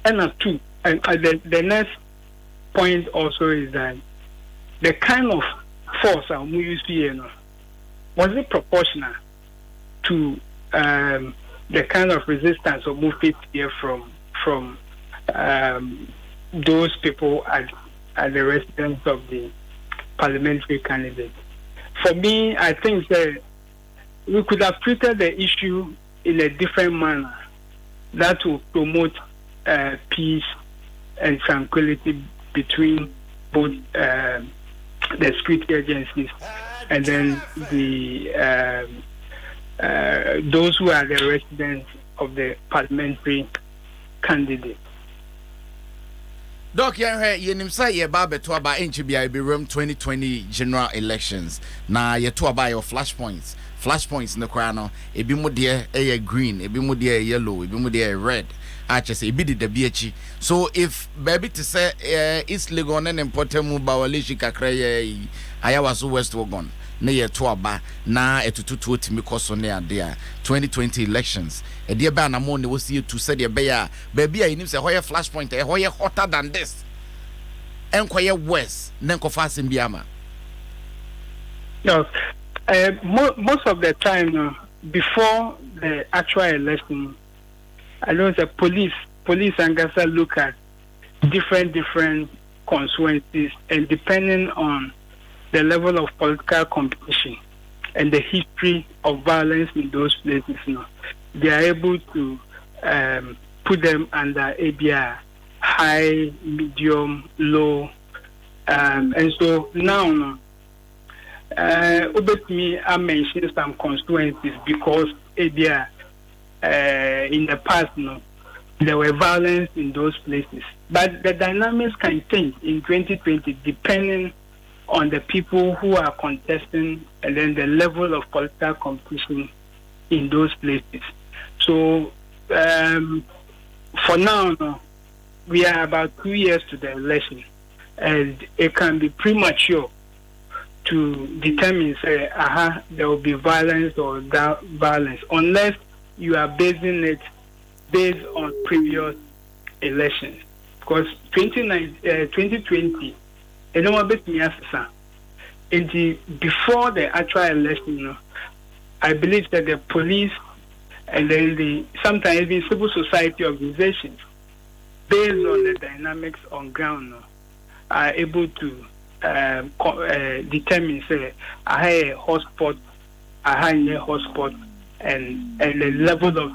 And two, and the next point also is that the kind of force we use here, was it proportional to the kind of resistance or movement here from those people as the residents of the parliamentary candidate? For me, I think that we could have treated the issue in a different manner that will promote peace and tranquility between both the security agencies and then the those who are the residents of the parliamentary candidate. Doc, yenim say ye ba beto aba enchi bia be room 2020 general elections. Na ye to aba your flashpoints. Flashpoints no kwa no ebi mu de e green, ebi mu de yellow, ebi mu de red. Achese ebi de bi achi. So if baby to say East Legon and important mu ba wale shi kakra ye Ayawaso West Wuogon. Na ye to aba na etututu otimi koso ne ade a 2020 elections e de ba na mo ne wosi etu se de be ya baby a yinim se hoye flashpoint e hoye hotter than this enkoye west na enkofa asem bi ama. Yes, most of the time before the actual election, I know the police and Gasa look at different constituencies, and depending on the level of political competition and the history of violence in those places, they are able to put them under ABR, high, medium, low, and so now, me, I mentioned some constituencies because ABR in the past, there were violence in those places, but the dynamics can change in 2020 depending on the people who are contesting and then the level of political competition in those places. So for now, no, we are about 2 years to the election, and it can be premature to determine, say, there will be violence or that violence, unless you are basing it based on previous elections. Because 2020, before the actual election, I believe that the police and then sometimes even civil society organizations, based on the dynamics on ground, are able to determine, say, I have a hotspot, I have a hotspot, and the level of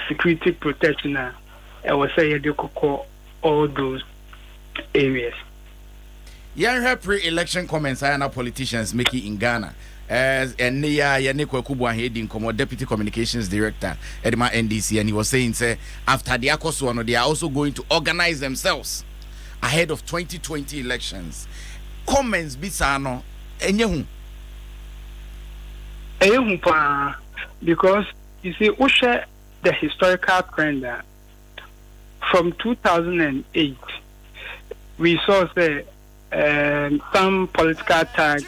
security protection, I would say, they could call all those areas. Yeah, pre-election comments I know politicians making in Ghana. As and Yannick Kubwa heading como deputy communications director at my NDC, and he was saying, say, after the Ayawaso, they are also going to organize themselves ahead of 2020 elections. Comments bisano enyehu. Because you see, we share the historical trend from 2008. We saw say some political tags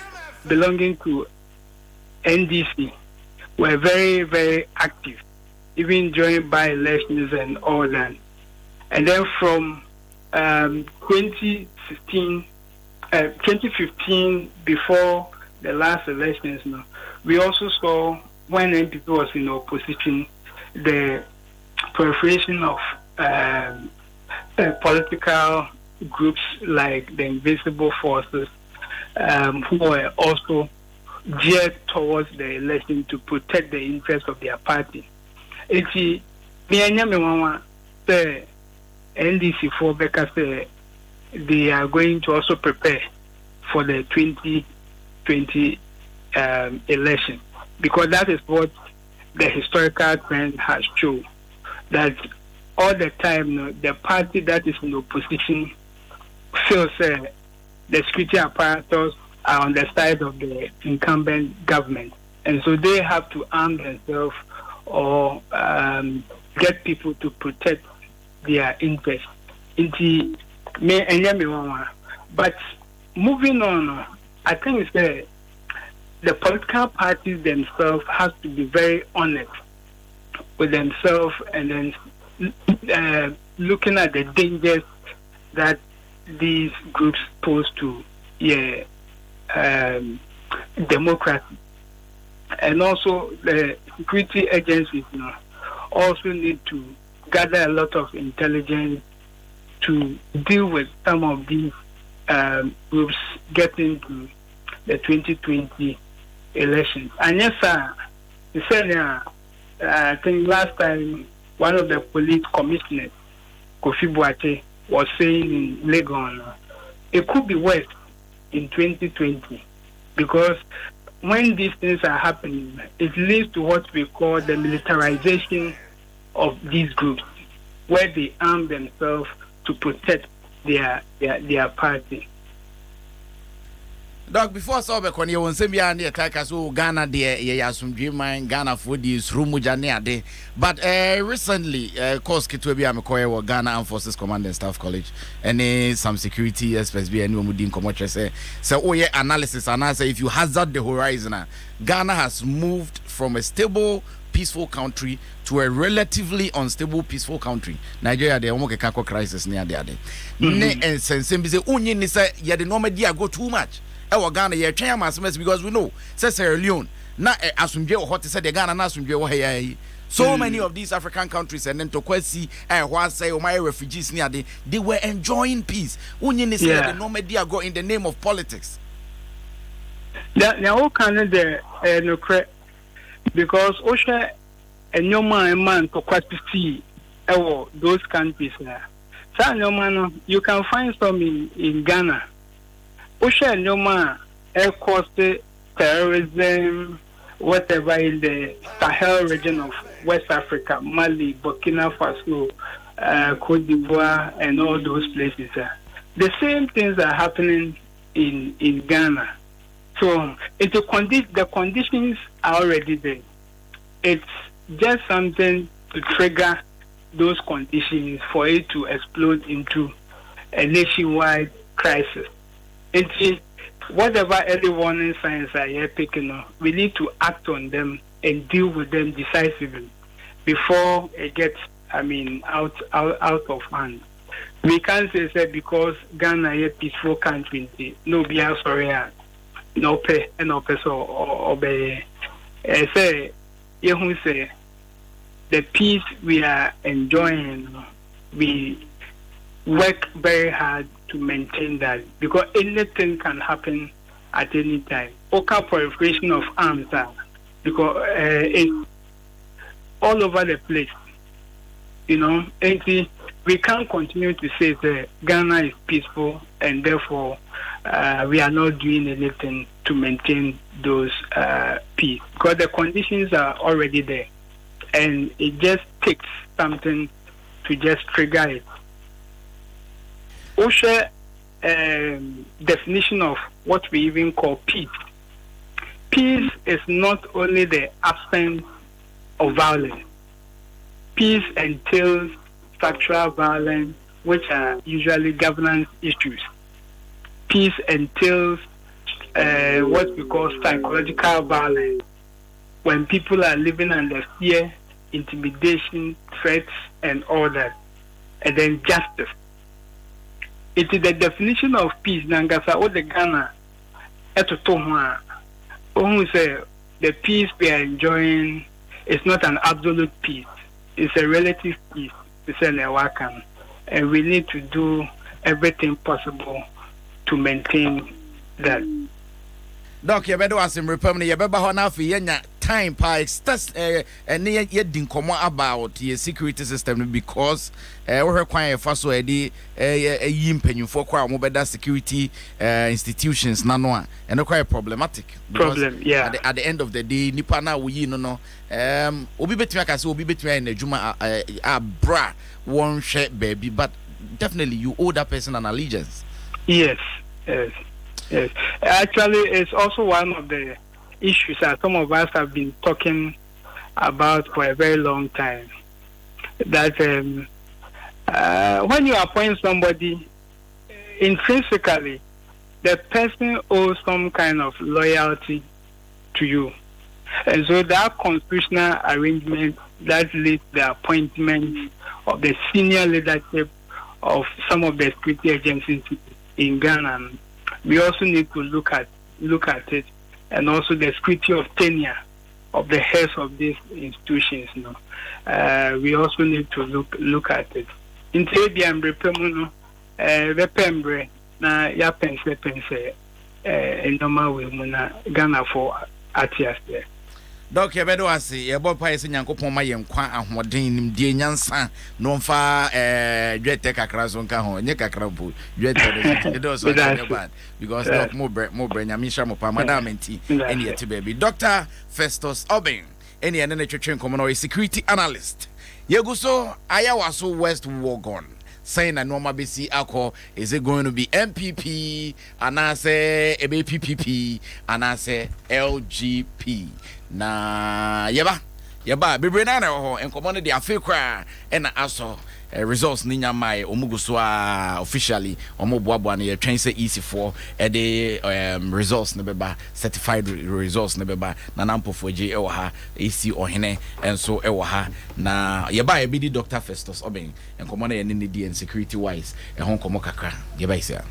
belonging to NDC were very, very active, even during by-elections and all that. And then from 2015, before the last elections, we also saw when NPP was in opposition, the proliferation of political groups like the Invisible Forces, who were also geared towards the election to protect the interests of their party. The NDC for Becca say they are going to also prepare for the 2020 election, because that is what the historical trend has shown, that all the time the party that is in opposition feels the security apparatus are on the side of the incumbent government, and so they have to arm themselves or get people to protect their interests. But moving on, I think it's the political parties themselves have to be very honest with themselves, and then looking at the dangers that these groups pose to democracy. And also the security agencies also need to gather a lot of intelligence to deal with some of these groups getting to the 2020 elections. And yes, sir, you said, I think last time one of the police commissioners, Kofi Boate, was saying in Legon, it could be worse in 2020, because when these things are happening, it leads to what we call the militarization of these groups, where they arm themselves to protect their party. Doc, before I saw the Konya, when Sembia and the attackers who Ghana, some dream mine, Ghana for these Rumujane, but recently, course, Kitwebia McCoy, Ghana Armed Forces Command and Staff College, and some security, SPSB, and Mudin Komocha say, so, analysis, and I say, if you hazard the horizon, Ghana has moved from a stable, peaceful country to a relatively unstable, peaceful country. Nigeria, the Omokekako crisis near the other. And since Unyin is a the normal dear go too much. Ghana, ye because we know, says Sierra Leone, not Asumje or what said the Ghana Nasumje. So many of these African countries and then to Kwesi and Wase or my refugees near they were enjoying peace. Unyin is the normal dear go in the name of politics. Now, Canada, no credit. Because Osha and your man to quite see those countries now. So no man, you can find some in Ghana. Osha and your man cost terrorism, whatever in the Sahel region of West Africa, Mali, Burkina Faso, Cote d'Ivoire, and all those places. The same things are happening in Ghana. So the conditions are already there. It's just something to trigger those conditions for it to explode into a nationwide crisis. Whatever early warning signs are here picking up, we need to act on them and deal with them decisively before it gets, out of hand. We can't say because Ghana is a peaceful country, no be sorry, no pay, so obey. Say, you say the peace we are enjoying, we work very hard to maintain that, because anything can happen at any time. Oka proliferation of arms, because it's all over the place. And we can't continue to say that Ghana is peaceful and therefore we are not doing anything to maintain those peace, because the conditions are already there, and it just takes something to just trigger it. OSHA definition of what we even call peace. Peace is not only the absence of violence. Peace entails structural violence, which are usually governance issues. Peace entails what we call psychological violence, when people are living under fear, intimidation, threats, and all that. And then justice. It is the definition of peace. Nangasa o de Ghana etotohwa. Who say the peace we are enjoying is not an absolute peace. It's a relative peace. It's a newakan, and we need to do everything possible to maintain that. Doc, you better ask him permanent. You better have enough time pa extras and ye din komo about the security system, because we require first already mpanyufo kwa mo beda security institutions nano and quite problematic. Yeah. At the end of the day, nipa na we no obi betumi aka say obi betumi na adwuma abra one share baby, but definitely you owe that person an allegiance. Yes. Actually, it's also one of the issues that some of us have been talking about for a very long time. That when you appoint somebody, intrinsically, the person owes some kind of loyalty to you. And so that constitutional arrangement that leads the appointment of the senior leadership of some of the security agencies in Ghana, we also need to look at it, and also the security of tenure of the heads of these institutions. We also need to look at it. In Tebiambre Pemuno, Repembre, na ya pense in normal way muna Ghana for Atias there. Doc, you better say, your boy Pies in Yankopon, my young quan, and what Dane, dear Yansan, no far, Jet Teka Crazon Cajon, Nika Crabu, Jet, it was bad, because Doc more brain, Yamisha Mopa, Madame and Tea, and yet baby. Dr. Festus Obin, any another church commonwealth security analyst. Yeguso, Ayawaso West Wuogon. Saying that normal BC alcohol, is it going to be MPP, and I say ABPPP, and I say LGP. Na yeba bibre na ho enkomo de afekra and aso results ninya mai omuguswa officially omoboabo na ye twen say EC4 the results ne beba certified results ne beba na nampofo je e wo ha EC ohene enso e wo ha na yeba e bi di Dr. Festus Obin enkomo na ye ne di security wise e ho nkomo kakra yeba isia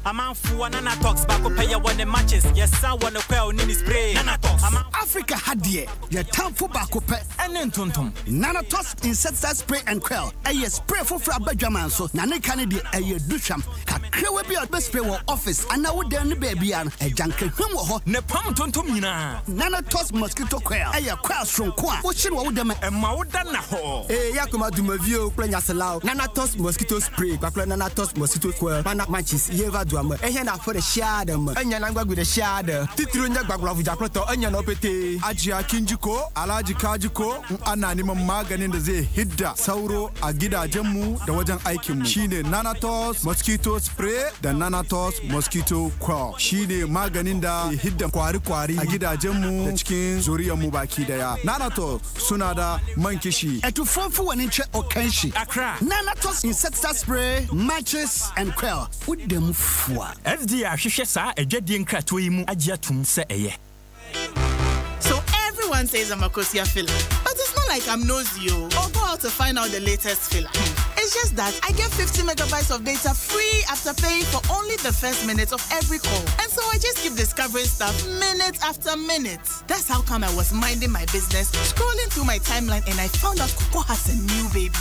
Amanfu Nana Talks back up pay one matches. Yes, I want to quell Nini spray. Nana Talks. Africa Hadie. Your town for back up and then tonton. Nana Talks insecticide spray and quell. A spray for Frabajaman so Nana Canady a year dusham. Kakrewe be out best spray office and now then the baby and a junkie homo ne pam tontomina. Nana Talks mosquito quell. A quell from Qua. What should we them and Maudana ho? Eh, Yakuma do my view, playing as allow. Nana Talks mosquito spray. Bakla Nana Talks mosquito quell. Mana matches. Yeva. And for the shadow, and Yananga with a shadow. Titrunya Bagla with Jacoto, and hanya na opete ajiya kinjiko alaji kajiko ana neman maganin da zai hidda sauro a gidajenmu da wajen aikinmu shine Nanatos mosquito spray da Nanatos mosquito coil shine maganin da hidda kwari-kwari a gidajenmu da cikin zuriyarmu baki daya. Nanatos suna da man kishi etufofu wani che okanshi Accra Nanatos insecticide spray matches and coil with them fwa FDA hwehwe sa adwadie nkrato yi mu agye atum se eye. So everyone says I'm a Kosia filler, but it's not like I'm nosy or go out to find out the latest filler. It's just that I get 50 megabytes of data free after paying for only the first minute of every call. And so I just keep discovering stuff minute after minute. That's how come I was minding my business, scrolling through my timeline, and I found out Coco has a new baby.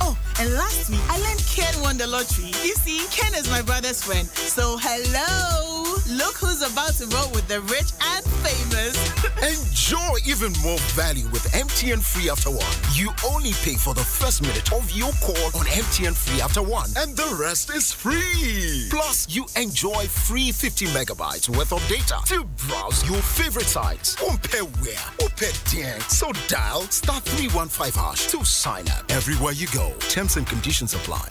Oh, and last week I learned Ken won the lottery. You see, Ken is my brother's friend. So hello, look who's about to roll with the rich and famous. Enjoy even more value with MTN Free After One. You only pay for the first minute of your call on MTN Free After One, and the rest is free. Plus, you enjoy free 50 megabytes worth of data to browse your favorite sites. Compare where, compare there. So dial *315# to sign up. Everywhere you go. Terms and conditions apply.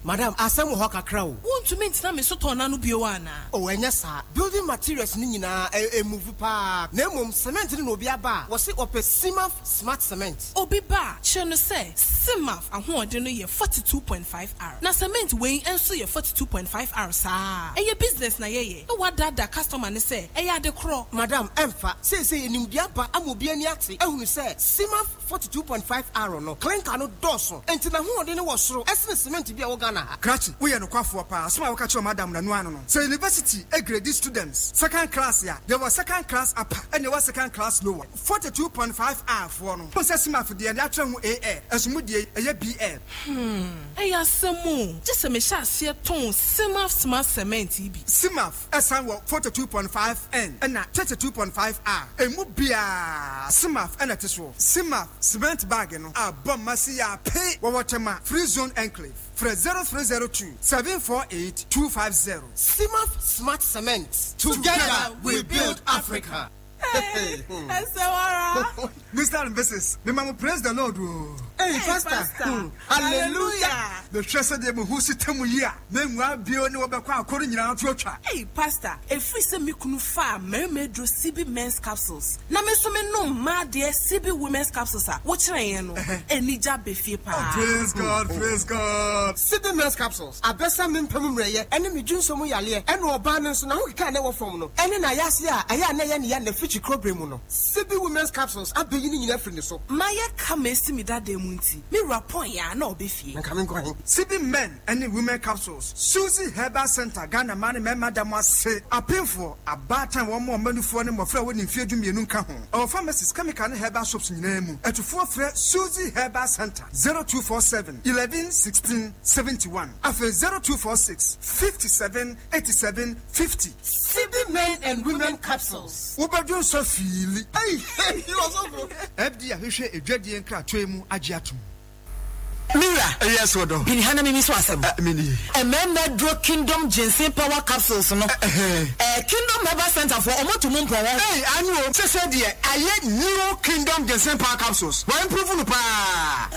Madam, asem ho kakra o. Want me ntina me so tona no bio ana. O enya sa. Building materials ni nyina move pa. Na mum cement ni no obi aba. Wo se ope Simaf Smart Cement. Obi ba, che no say Simaf ahoɔden no ye 42.5R. Na cement wey enso ye 42.5R sa. Eye business na ye. E wadada customer ne say eye ade kro. Madam, emfa. Say enim bia ba amobi ani ate. Ehunu say Simaf 42.5R no. Clinker no doso. Enti na ahoɔden no wo soro. Esne cement bia wo Krachi, we are no kwafo pa. Asma we catch your madam na no ano no. So university grade students second class ya. There was second class upper and there was second class lower. 42.5R for no. Process ma for the atra AA. Asmu die eye BL. Eya semu. Just me sha se ton Simaf Smart Cement bi. Simaf esan wo 42.5N and na 32.5R. Emu bia Simaf and at so. Simaf cement bag no. A bomb masi ya pay wawatema free zone enclave. For 0302-748-250. Simaf Smart Cement. Together we build Africa. Hey, Mr. and Mrs. The mama praise the Lord. Hey, Pastor. Hallelujah. The treasure de who sit temu ya. Then we be on your back according to your Hey, Pastor, if we say me kunu fa mermaid do CB men's capsules. Na me so me no ma de CB women's capsules a. What try no? Eni job be fie pa. Praise God, praise God. CB men's capsules. Abesa me mpem reye. Eni me dwun so mu yale. Eni oba no so na ho kika na wo fom no. Eni na yase a aya na ye ne ya na CB women's capsules are beginning in every so. Maya come see me that day munti. Me rapon ya na obefie. CB men and women capsules. Susie Herbal Center Ghana man me madam say apinfo abatan one more manufo ne mofra woni fie dumienu ka ho. Our pharmacies chemical herbal shops nyina mu. Etufo frɛ Susie Herbal Center 0247 11 16 71. Afa 0246 57 87 50. CB men and women capsules. Ubadun so feel. Hey, you also bro. FD ahwehwe edwadie nkratoe mu agye atom. Mira. Yes, Odo. Bini hana mimi so asem. Mini. Emenda Draw Kingdom Ginseng Power Capsules no. Kingdom Herbal Center for omo to mumpo. Hey, anu say de aye New Kingdom Ginseng Power Capsules. Wa improve no pa.